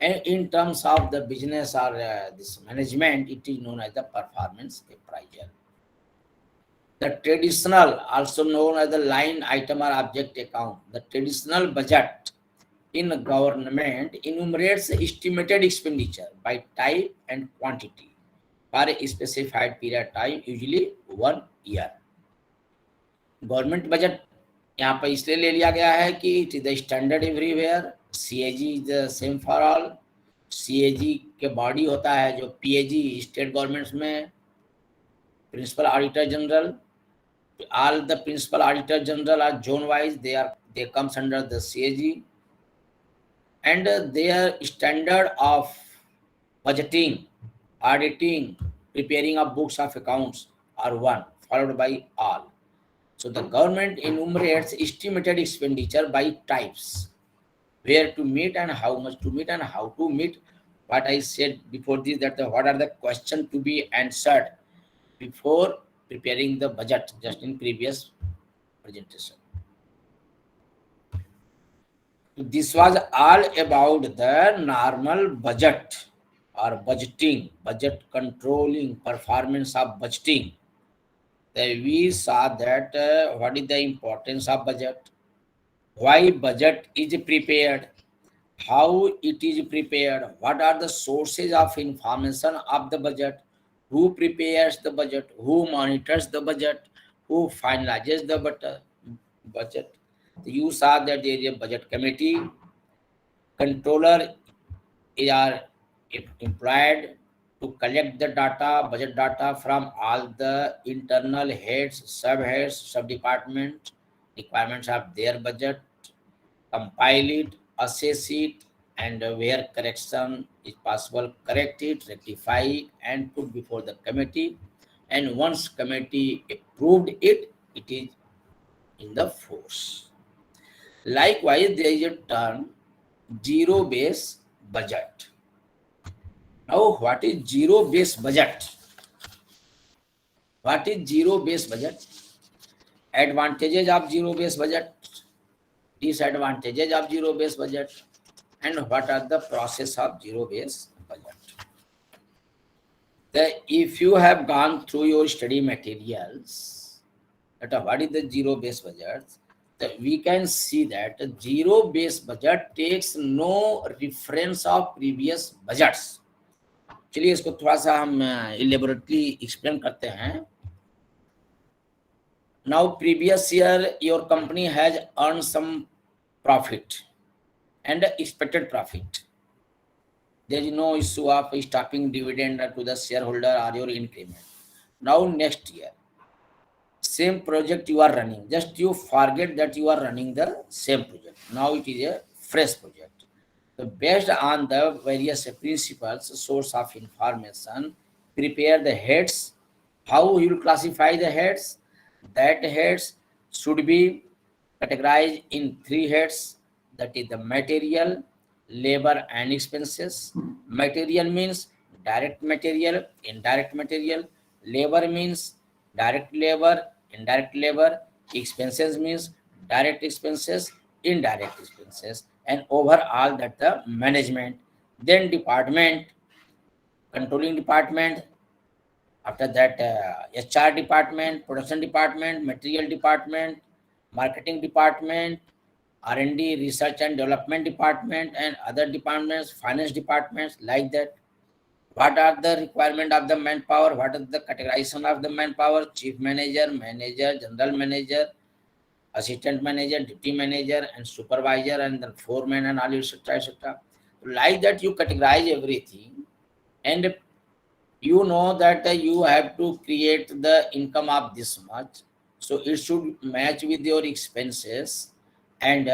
and in terms of the business or this management, it is known as the performance appraisal. The traditional, also known as the line item or object account, the traditional budget in government enumerates estimated expenditure by type and quantity for a specified period of time, usually 1 year. Government budget यहाँ पर इसलिए ले लिया गया है कि it is the standard everywhere. CAG is the same for all. CAG के body होता है जो PAG स्टेट गवर्नमेंट्स में, principal auditor general. All the principal auditor general are zone wise, they comes under the CAG, and their standard of budgeting, auditing, preparing of books of accounts are one, followed by all. So the government enumerates estimated expenditure by types, where to meet and how much to meet and how to meet. What I said before this, that what are the questions to be answered before preparing the budget, just in previous presentation. This was all about the normal budget or budgeting, budget controlling, performance of budgeting. We saw that what is the importance of budget, why budget is prepared, how it is prepared, what are the sources of information of the budget, who prepares the budget, who monitors the budget, who finalizes the budget. You saw that there is a budget committee, controller is employed to collect the data, budget data from all the internal heads, sub-heads, sub-departments, requirements of their budget, compile it, assess it, and where correction is possible, correct it, rectify it, and put before the committee. And once committee approved it, it is in the force. Likewise, there is a term zero-based budget. Now, what is zero-based budget? What is zero-based budget? Advantages of zero-based budget, disadvantages of zero-based budget, and what are the process of zero-based budget. If you have gone through your study materials, that what is the zero-based budget, we can see that zero-based budget takes no reference of previous budgets. चलिए इसको थोड़ा सा हम elaborately explain करते हैं. Now previous year your company has earned some profit and expected profit. There is no issue of stopping dividend to the shareholder or your increment. Now next year, same project you are running, just you forget that you are running the same project. Now it is a fresh project. So based on the various principles, source of information, prepare the heads. How you will classify the heads? That heads should be categorized in 3 heads. That is the material, labor, and expenses. Material means direct material, indirect material. Labor means direct labor, indirect labor. Expenses means direct expenses, indirect expenses, and overall that the management. Then department, controlling department. After that, HR department, production department, material department, marketing department, R&D, research and development department, and other departments, finance departments, like that. What are the requirement of the manpower? What is the categorization of the manpower? Chief manager, manager, general manager, assistant manager, deputy manager, and supervisor, and then foreman, and all, etc., etc. Like that, you categorize everything, and you know that you have to create the income of this much, so it should match with your expenses and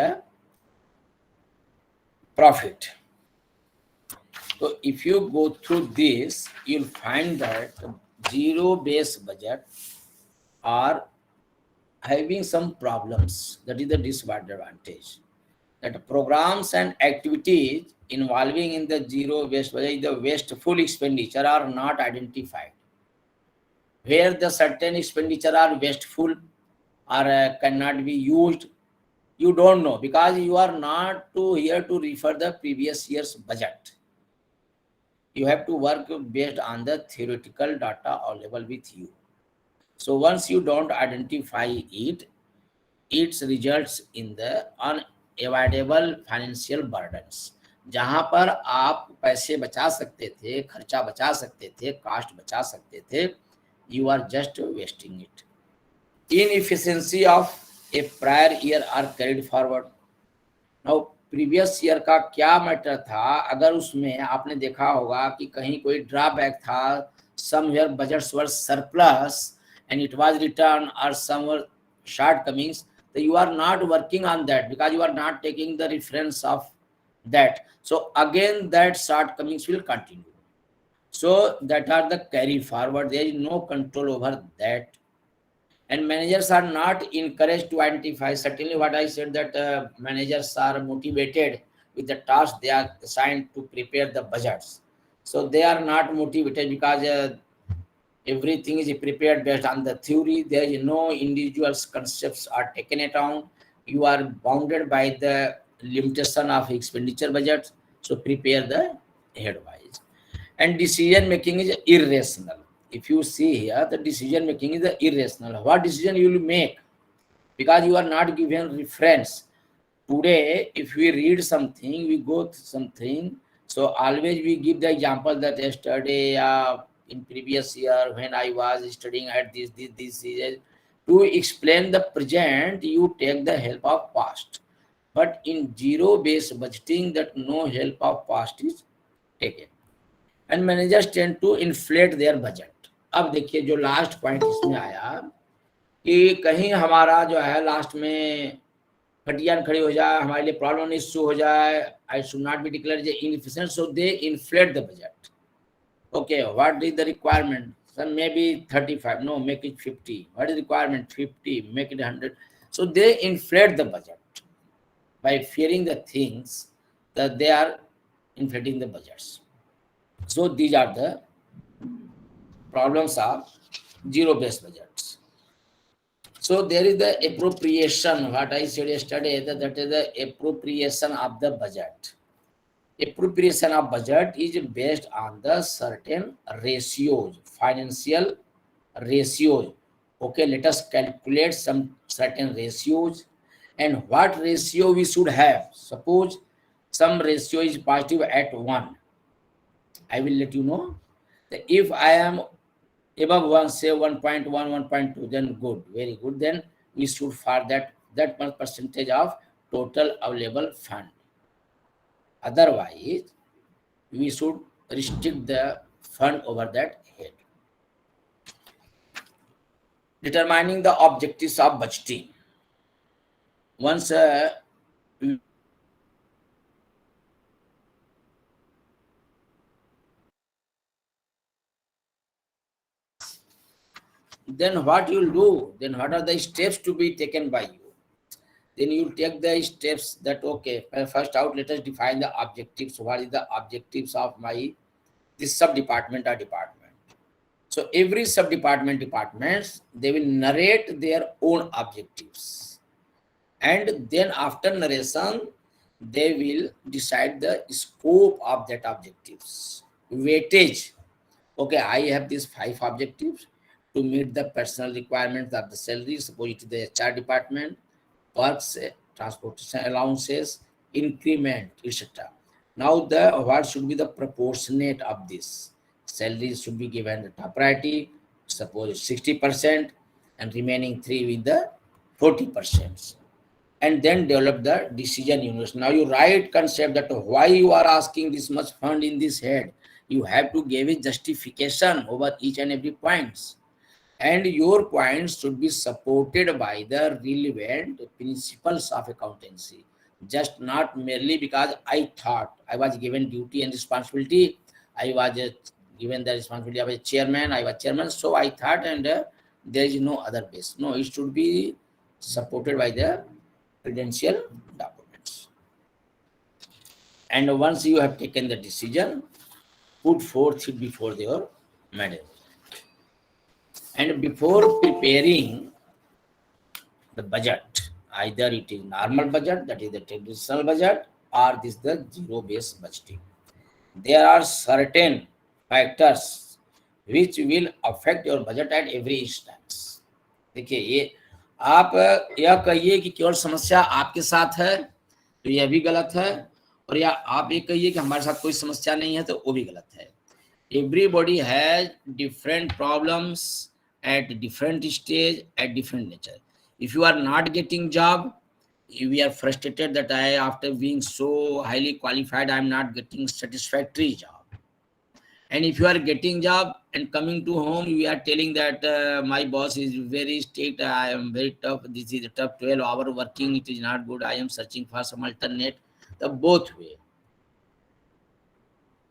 profit. So if you go through this, you'll find that zero based budget are having some problems. That is the disadvantage. That programs and activities involving in the zero based budget, the wasteful expenditure are not identified. Where the certain expenditure are wasteful or cannot be used, you don't know, because you are not here to refer the previous year's budget. You have to work based on the theoretical data available with you. So once you don't identify it, it results in the unavoidable financial burdens. जहां पर आप पैसे बचा सकते थे, खर्चा बचा सकते थे, कास्ट बचा सकते थे, you are just wasting it. Inefficiency of a prior year are carried forward. Now previous year का क्या मैटर था, अगर उसमें आपने देखा होगा कि कहीं कोई ड्रॉबैक था, somewhere budgets were surplus and it was returned, or some were shortcomings, so you are not working on that because you are not taking the reference of that. So again that shortcomings will continue. So that are the carry forward. There is no control over that. And managers are not encouraged to identify. Certainly what I said, that managers are motivated with the task they are assigned to prepare the budgets. So they are not motivated because everything is prepared based on the theory. There is no individual's concepts are taken account. You are bounded by the limitation of expenditure budget. So prepare the headwise. And decision making is irrational. If you see here, the decision making is irrational. What decision you will make? Because you are not given reference. Today, if we read something, we go through something. So always we give the example that yesterday, in previous year, when I was studying at this year, to explain the present, you take the help of past. But in zero-based budgeting, that no help of past is taken. And managers tend to inflate their budget. अब देखिए जो last point इसमें आया कि कहीं हमारा जो है लास्ट में खटियान खड़ी हो जाए, हमारे लिए प्रॉब्लम इश्यू हो जाए, I should not be declared inefficient, so they inflate the budget. Okay, what is the requirement? So maybe 35, no, make it 50. What is the requirement? 50, make it 100. So they inflate the budget by fearing the things that they are inflating the budgets. So these are the problems of zero-based budgets. So there is the appropriation, what I said yesterday, that is the appropriation of the budget. Appropriation of budget is based on the certain ratios, financial ratios. Okay, let us calculate some certain ratios, and what ratio we should have. Suppose some ratio is positive at 1. I will let you know that if I am above 1, say 1.1, 1.2, then good, very good. Then we should for that percentage of total available fund. Otherwise, we should restrict the fund over that head. Determining the objectives of budgeting. Once then what you will do? Then what are the steps to be taken by you? Then you take the steps that, okay, first out, let us define the objectives. What is the objectives of this sub-department or department? So every departments, they will narrate their own objectives. And then after narration, they will decide the scope of that objectives. Weightage. Okay, I have these 5 objectives to meet the personal requirements of the salary, suppose it is the HR department, works, transportation allowances, increment, etc. Now what should be the proportionate of this? Salaries should be given the top priority, suppose 60%, and remaining 3 with the 40%, and then develop the decision units. Now you write concept that why you are asking this much fund in this head. You have to give a justification over each and every points, and your points should be supported by the relevant principles of accountancy. Just not merely because I thought I was given duty and responsibility. I was given the responsibility of a chairman. I was chairman, so I thought, and there is no other base. No, it should be supported by the credential documents. And once you have taken the decision, put forth it before your management. And before preparing the budget, either it is normal budget, that is the traditional budget, or this the zero-based budgeting. There are certain factors which will affect your budget at every instance. देखिए ये आप यह कहिए कि केवल समस्या आपके साथ है तो यह भी गलत है, और या आप ये कहिए कि हमारे साथ कोई समस्या नहीं है तो वो भी गलत है. Everybody has different problems at different stage, at different nature. If you are not getting job, we are frustrated that I, after being so highly qualified, I am not getting satisfactory job. And if you are getting job and coming to home, you are telling that my boss is very strict, I am very tough, this is a tough 12-hour working, it is not good, I am searching for some alternate, the both way.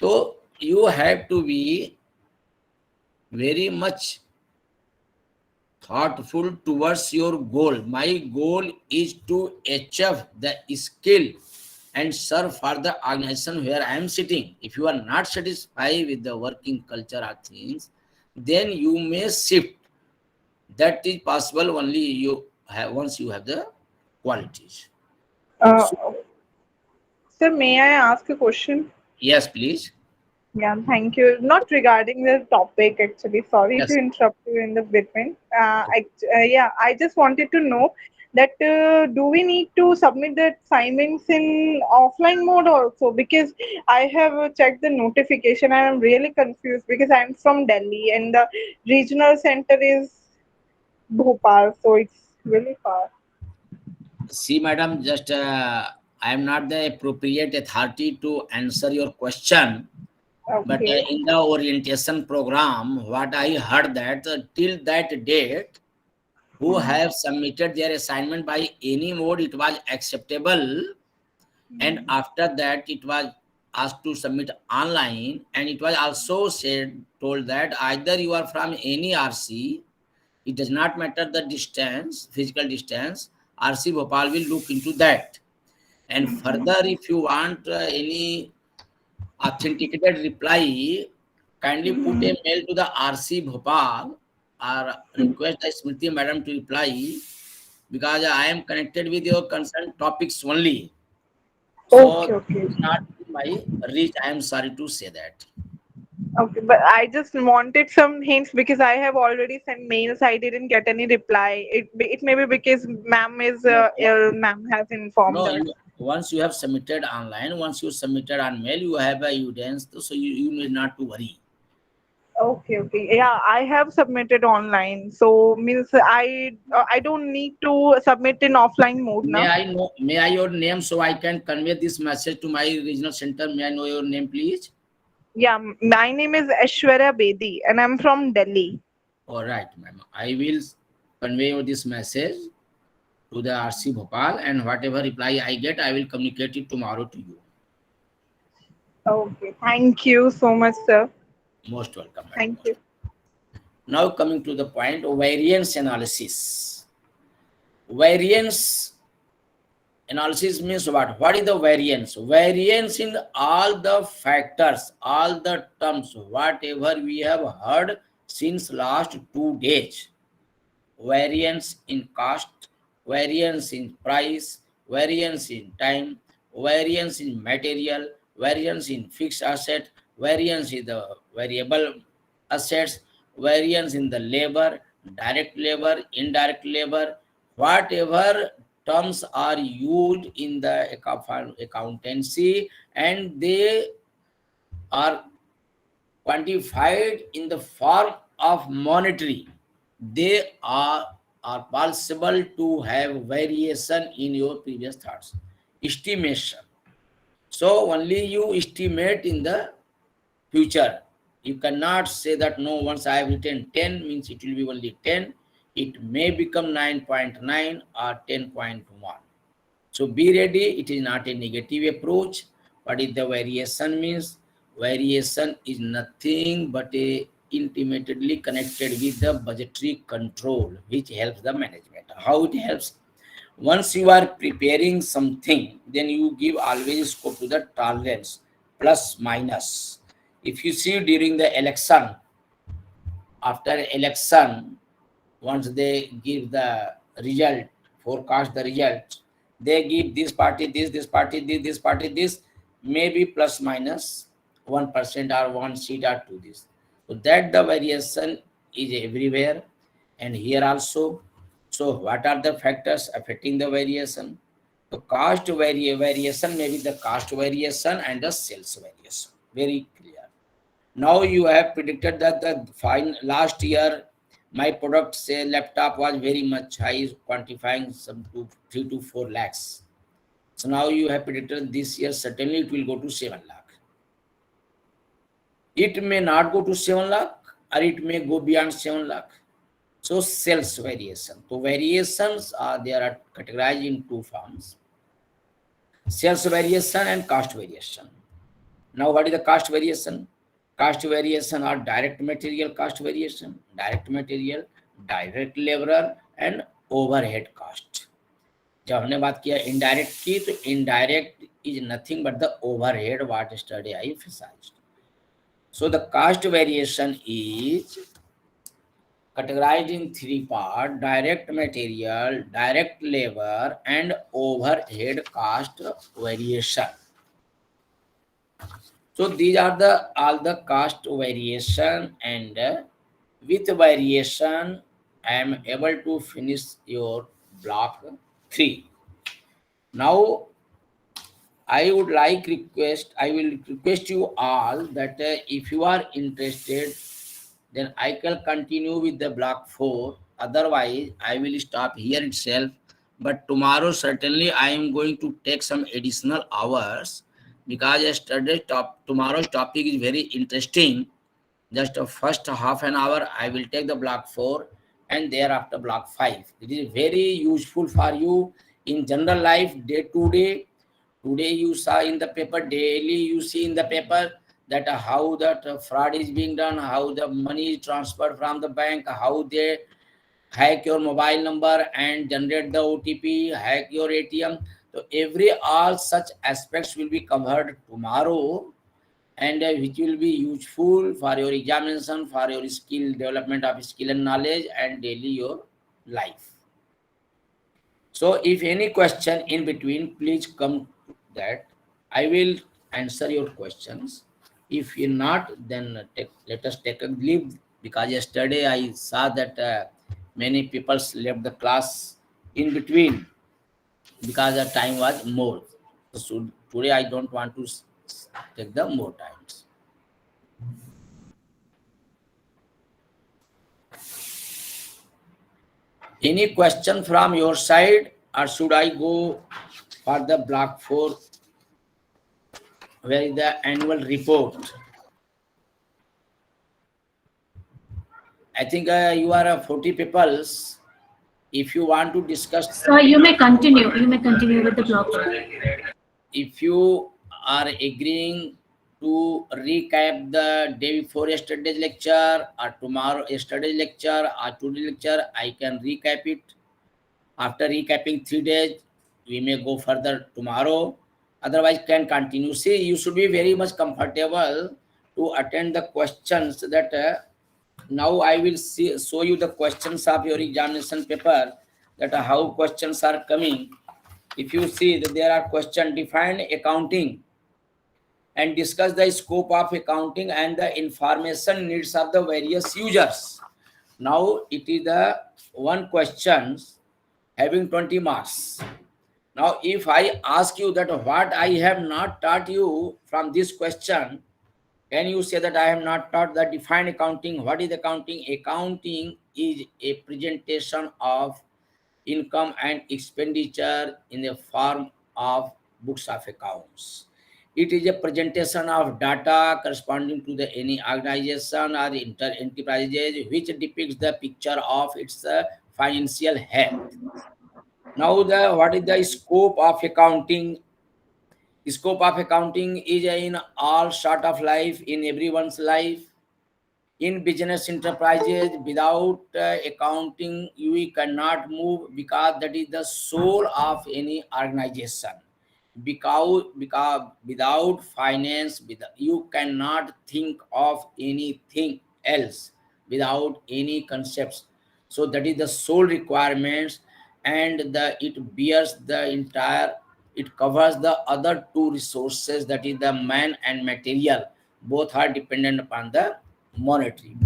So you have to be very much thoughtful towards your goal. My goal is to achieve the skill and serve for the organization where I am sitting. If you are not satisfied with the working culture or things, then you may shift. That is possible only you have once you have the qualities. Uh, Sir, may I ask a question? Yes, please. Yeah, thank you. Not regarding the topic, actually. Sorry to Yes. interrupt you in the between. Yeah, I just wanted to know that do we need to submit the assignments in offline mode also? Because I have checked the notification and I'm really confused because I'm from Delhi and the regional center is Bhopal, so it's really far. See, madam, just I am not the appropriate authority to answer your question. But Okay. in the orientation program, what I heard that till that date, who have submitted their assignment by any mode, it was acceptable. And after that, it was asked to submit online. And it was also told that either you are from any RC, it does not matter the distance, physical distance, RC Bhopal will look into that. And further, if you want any authenticated reply, kindly put a mail to the RC Bhopal or request the Smriti madam to reply, because I am connected with your concerned topics only. So Okay, okay. it's not in my reach. I am sorry to say that. Okay, but I just wanted some hints because I have already sent mails. I didn't get any reply. It may be because ma'am is No, ill. Ma'am has informed no. us. Once you have submitted online, once you submitted on mail, you have a evidence, so you need not to worry. Okay, okay. Yeah, I have submitted online. So means I don't need to submit in offline mode May now. I know? May I your name so I can convey this message to my regional center? May I know your name, please? Yeah, my name is Aishwarya Bedi and I'm from Delhi. All right, ma'am. I will convey this message to the RC Bhopal, and whatever reply I get, I will communicate it tomorrow to you. Okay, thank you so much, sir. Most welcome, madam. Thank you. Now coming to the point of variance analysis. Variance analysis means what? What is the variance? Variance in all the factors, all the terms, whatever we have heard since last 2 days. Variance in cost, variance in price, variance in time, variance in material, variance in fixed asset, variance in the variable assets, variance in the labor, direct labor, indirect labor, whatever terms are used in the accountancy, and they are quantified in the form of monetary. They are are possible to have variation in your previous thoughts. Estimation. So only you estimate in the future. You cannot say that no, once I have written 10 means it will be only 10. It may become 9.9 or 10.1. So be ready. It is not a negative approach. What is the variation means? Variation is nothing but a intimately connected with the budgetary control, which helps the management. How it helps? Once you are preparing something, then you give always scope to the tolerance, plus minus. If you see during the election, after election, once they give the result, forecast the result, they give this party this party this party this, maybe plus minus 1% or one seat or two this. So that the variation is everywhere and here also. So what are the factors affecting the variation? The cost variation, maybe the cost variation and the sales variation. Very clear. Now you have predicted that the fine last year my product say laptop was very much high, quantifying some 3 to 4 lakhs. So now you have predicted this year certainly it will go to 7 lakh. It may not go to 7 lakh or it may go beyond 7 lakh. So sales variation. So variations are there are categorized in two forms: sales variation and cost variation. Now what is the cost variation? Cost variation are direct material cost variation, direct material, direct laborer and overhead cost. जब हमने बात किया indirect की, तो indirect is nothing but the overhead what yesterday I emphasized. So the cost variation is categorized in three parts: direct material, direct labor and overhead cost variation. So these are the all the cost variation, and with variation I am able to finish your block 3. Now I will request you all that if you are interested, then I can continue with the block 4. Otherwise, I will stop here itself. But tomorrow, certainly, I am going to take some additional hours because tomorrow's topic is very interesting. Just the first half an hour, I will take the block 4 and thereafter block 5. It is very useful for you in general life, day to day. Today you saw in the paper, daily you see in the paper that how that fraud is being done, how the money is transferred from the bank, how they hack your mobile number and generate the OTP, hack your ATM. So all such aspects will be covered tomorrow, and which will be useful for your examination, for your skill development of skill and knowledge and daily your life. So if any question in between, please come to that. I will answer your questions. If you're not, then let us take a leave, because yesterday I saw that many people left the class in between because the time was more. So today I don't want to take the more times. Any question from your side, or should I go for the block 4, where is the annual report? I think you are 40 people. If you want to discuss, So you may continue. You may continue with the block. if you are agreeing to recap the day before yesterday's lecture or tomorrow yesterday's lecture or today's lecture, I can recap it. After recapping 3 days, we may go further tomorrow. Otherwise, can continue. See, you should be very much comfortable to attend the questions that now I will show you the questions of your examination paper, that how questions are coming. If you see that there are questions: define accounting and discuss the scope of accounting and the information needs of the various users. Now it is the one questions having 20 marks. Now if I ask you that what I have not taught you from this question, Can you say that I have not taught the defined accounting? What is accounting? Accounting is a presentation of income and expenditure in the form of books of accounts. It is a presentation of data corresponding to the any organization or enterprises which depicts the picture of its financial health. Now, what is the scope of accounting? Scope of accounting is in all sort of life, in everyone's life. In business enterprises, without accounting, you cannot move because that is the soul of any organization. Because without finance, you cannot think of anything else without any concepts. So that is the sole requirements, and it bears the entire. It covers the other two resources, that is the man and material. Both are dependent upon the monetary.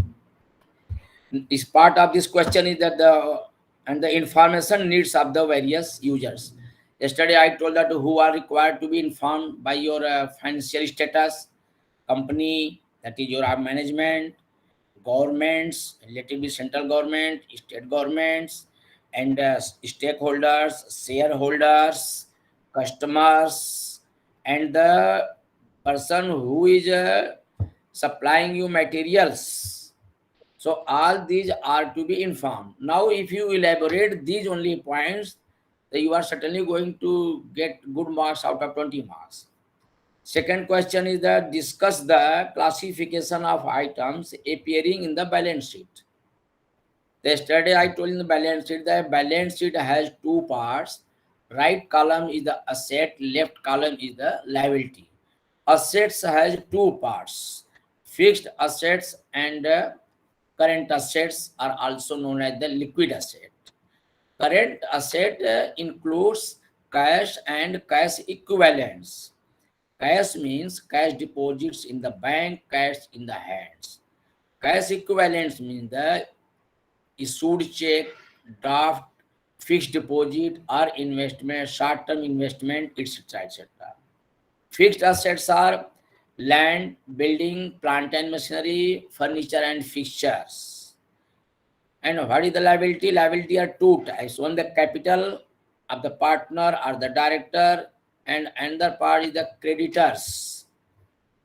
Is part of this question is that the information needs of the various users. Yesterday I told that who are required to be informed by your financial status, company, that is your management, governments, relatively central government, state governments, and stakeholders, shareholders, customers, and the person who is supplying you materials. So all these are to be informed. Now, if you elaborate these only points, then you are certainly going to get good marks out of 20 marks. Second question is that discuss the classification of items appearing in the balance sheet. Yesterday I told in the balance sheet that balance sheet has two parts. Right column is the asset, left column is the liability. Assets has two parts. Fixed assets and current assets are also known as the liquid asset. Current asset includes cash and cash equivalents. Cash means cash deposits in the bank, cash in the hands. Cash equivalents means the issued check, draft, fixed deposit or investment, short-term investment, etc. etc. Fixed assets are land, building, plant and machinery, furniture and fixtures. And what is the liability? Liability are two types. One, the capital of the partner or the director, and another part is the creditors,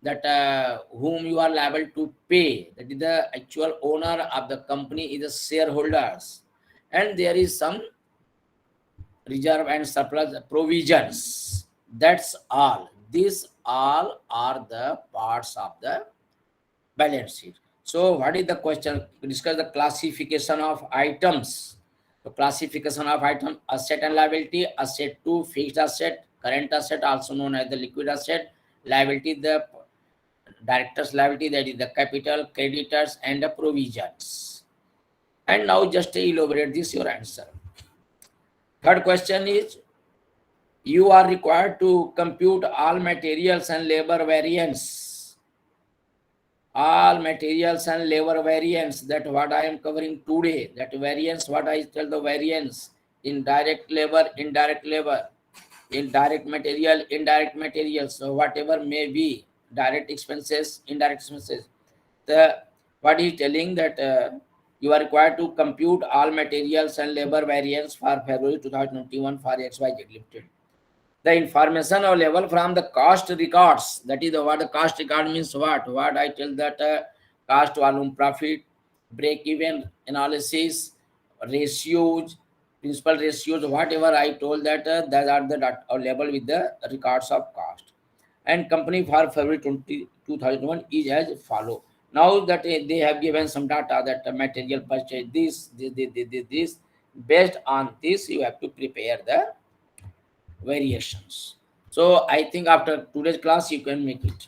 that whom you are liable to pay. That is the actual owner of the company is the shareholders. And there is some reserve and surplus provisions. That's all. These all are the parts of the balance sheet. So what is the question? Discuss the classification of items. The classification of item, asset and liability. Asset 2, fixed asset, current asset also known as the liquid asset. Liability, the director's liability, that is the capital, creditors and the provisions. And now just elaborate this your answer. Third question is, you are required to compute all materials and labor variance. All materials and labor variance, that what I am covering today. That variance, what I tell the variance in direct labor, indirect labor, in direct material, indirect materials. So whatever may be direct expenses, indirect expenses. What he is telling that you are required to compute all materials and labor variance for February 2021 for XYZ Limited. The information available from the cost records, that is what the cost record means. What I tell that cost volume profit, break even analysis, ratios, principal ratios, whatever I told that that are the data available with the records of cost. And company for February 2001 is as follow. Now that they have given some data that material purchase this. Based on this, you have to prepare the variations. So I think after today's class, you can make it.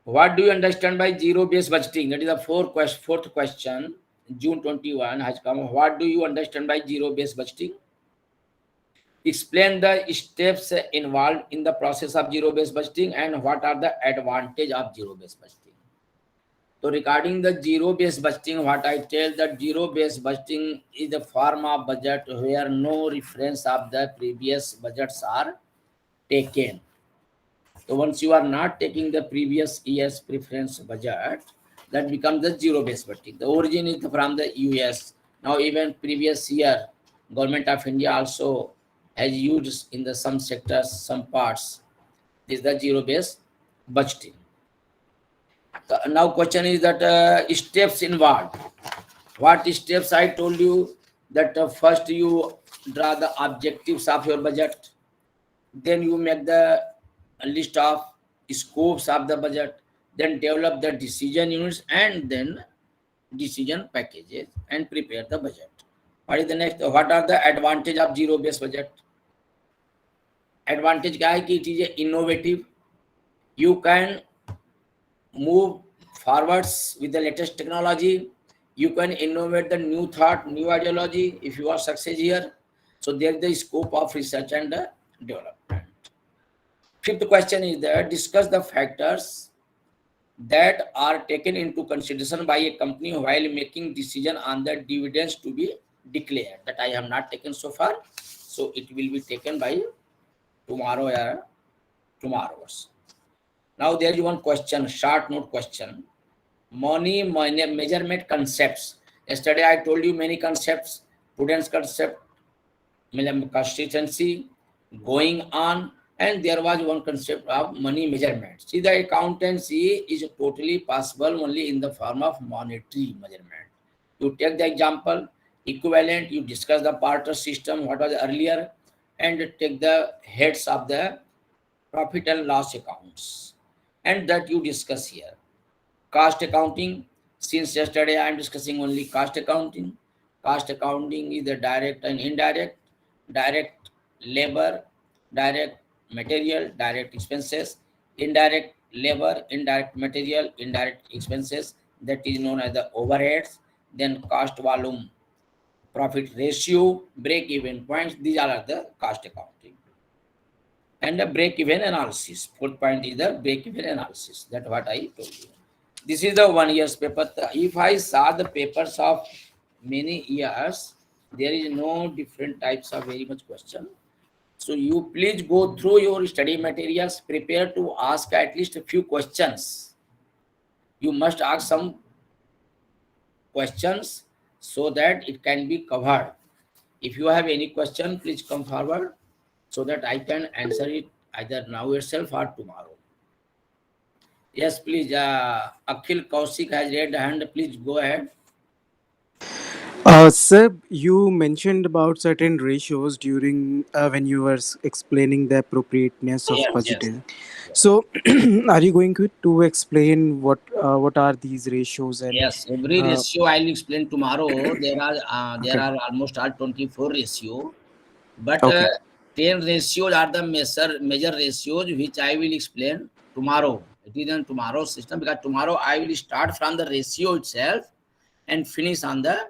What do you understand by zero-based budgeting? That is the fourth question. June 21 has come. What do you understand by zero-based budgeting? Explain the steps involved in the process of zero-based budgeting and what are the advantage of zero-based budgeting. So regarding the zero-based budgeting, what I tell that zero-based budgeting is the form of budget where no reference of the previous budgets are taken. So once you are not taking the previous year's preference budget, that becomes the zero-based budgeting. The origin is from the US. Now even previous year, Government of India also has used in the some sectors, some parts. This is the zero-based budgeting. Now question is that steps involved. What steps? I told you that first you draw the objectives of your budget, then you make the list of scopes of the budget, then develop the decision units and then decision packages and prepare the budget. What is the next? What are the advantage of zero based budget? Advantage क्या है कि it is innovative. You can move forwards with the latest technology. You can innovate the new thought, new ideology if you are success here. So there is the scope of research and development. Fifth question is that discuss the factors that are taken into consideration by a company while making decision on the dividends to be declared. That I have not taken so far. So it will be taken by tomorrow or tomorrow's. Now there is one question, short note question. Money measurement concepts. Yesterday I told you many concepts. Prudence concept, consistency, going on, and there was one concept of money measurement. See, the accountancy is totally possible only in the form of monetary measurement. You take the example, equivalent, you discuss the barter system, what was earlier, and take the heads of the profit and loss accounts, and that you discuss here. Cost accounting, since yesterday I am discussing only cost accounting. Cost accounting is the direct and indirect, direct labor, direct material, direct expenses, indirect labor, indirect material, indirect expenses, that is known as the overheads, then cost volume, profit ratio, break even points, these are the cost accounting. And the break even analysis, fourth point is the break even analysis, that's what I told you. This is the 1 year's paper. If I saw the papers of many years, there is no different types of very much question. So you please go through your study materials, prepare to ask at least a few questions. You must ask some questions so that it can be covered. If you have any question, please come forward so that I can answer it either now itself or tomorrow. Yes, please. Akhil Kaushik has raised a hand. Please go ahead. Sir, you mentioned about certain ratios during when you were explaining the appropriateness of Yes, yes. budgeting. So, are you going to explain what are these ratios and Yes, every uh, ratio I will explain tomorrow. There okay, are almost all 24 ratio, but okay, 10 ratios are the major ratios which I will explain tomorrow. It is in tomorrow's system because tomorrow I will start from the ratio itself and finish on the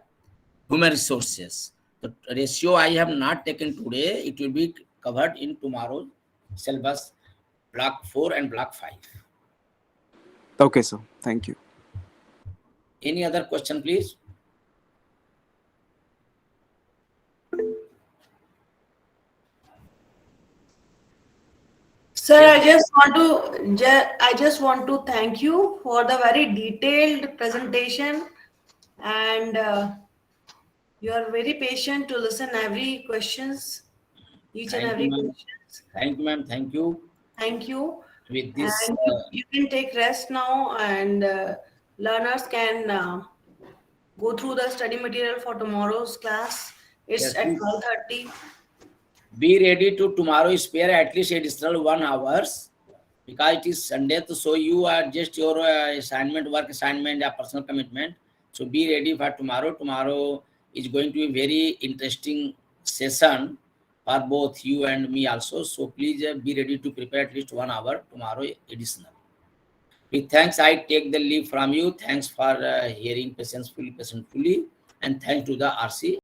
human resources. The ratio I have not taken today, it will be covered in tomorrow's syllabus, block 4 and block 5. okay, sir. Thank you. Any other question, please? Sir, I just want to thank you for the very detailed presentation, and you are very patient to listen every questions, each and Thank you, every ma'am. questions. Thank you, ma'am. Thank you. Thank you. With this, And you can take rest now, and learners can go through the study material for tomorrow's class. It's yes, at please 12:30. be ready to tomorrow spare at least additional 1 hours because it is Sunday. So you are just your assignment, work assignment, or personal commitment. So be ready for tomorrow. Tomorrow is going to be very interesting session for both you and me also. So please be ready to prepare at least 1 hour tomorrow additional. With thanks, I take the leave from you. Thanks for hearing patientfully, and thanks to the RC.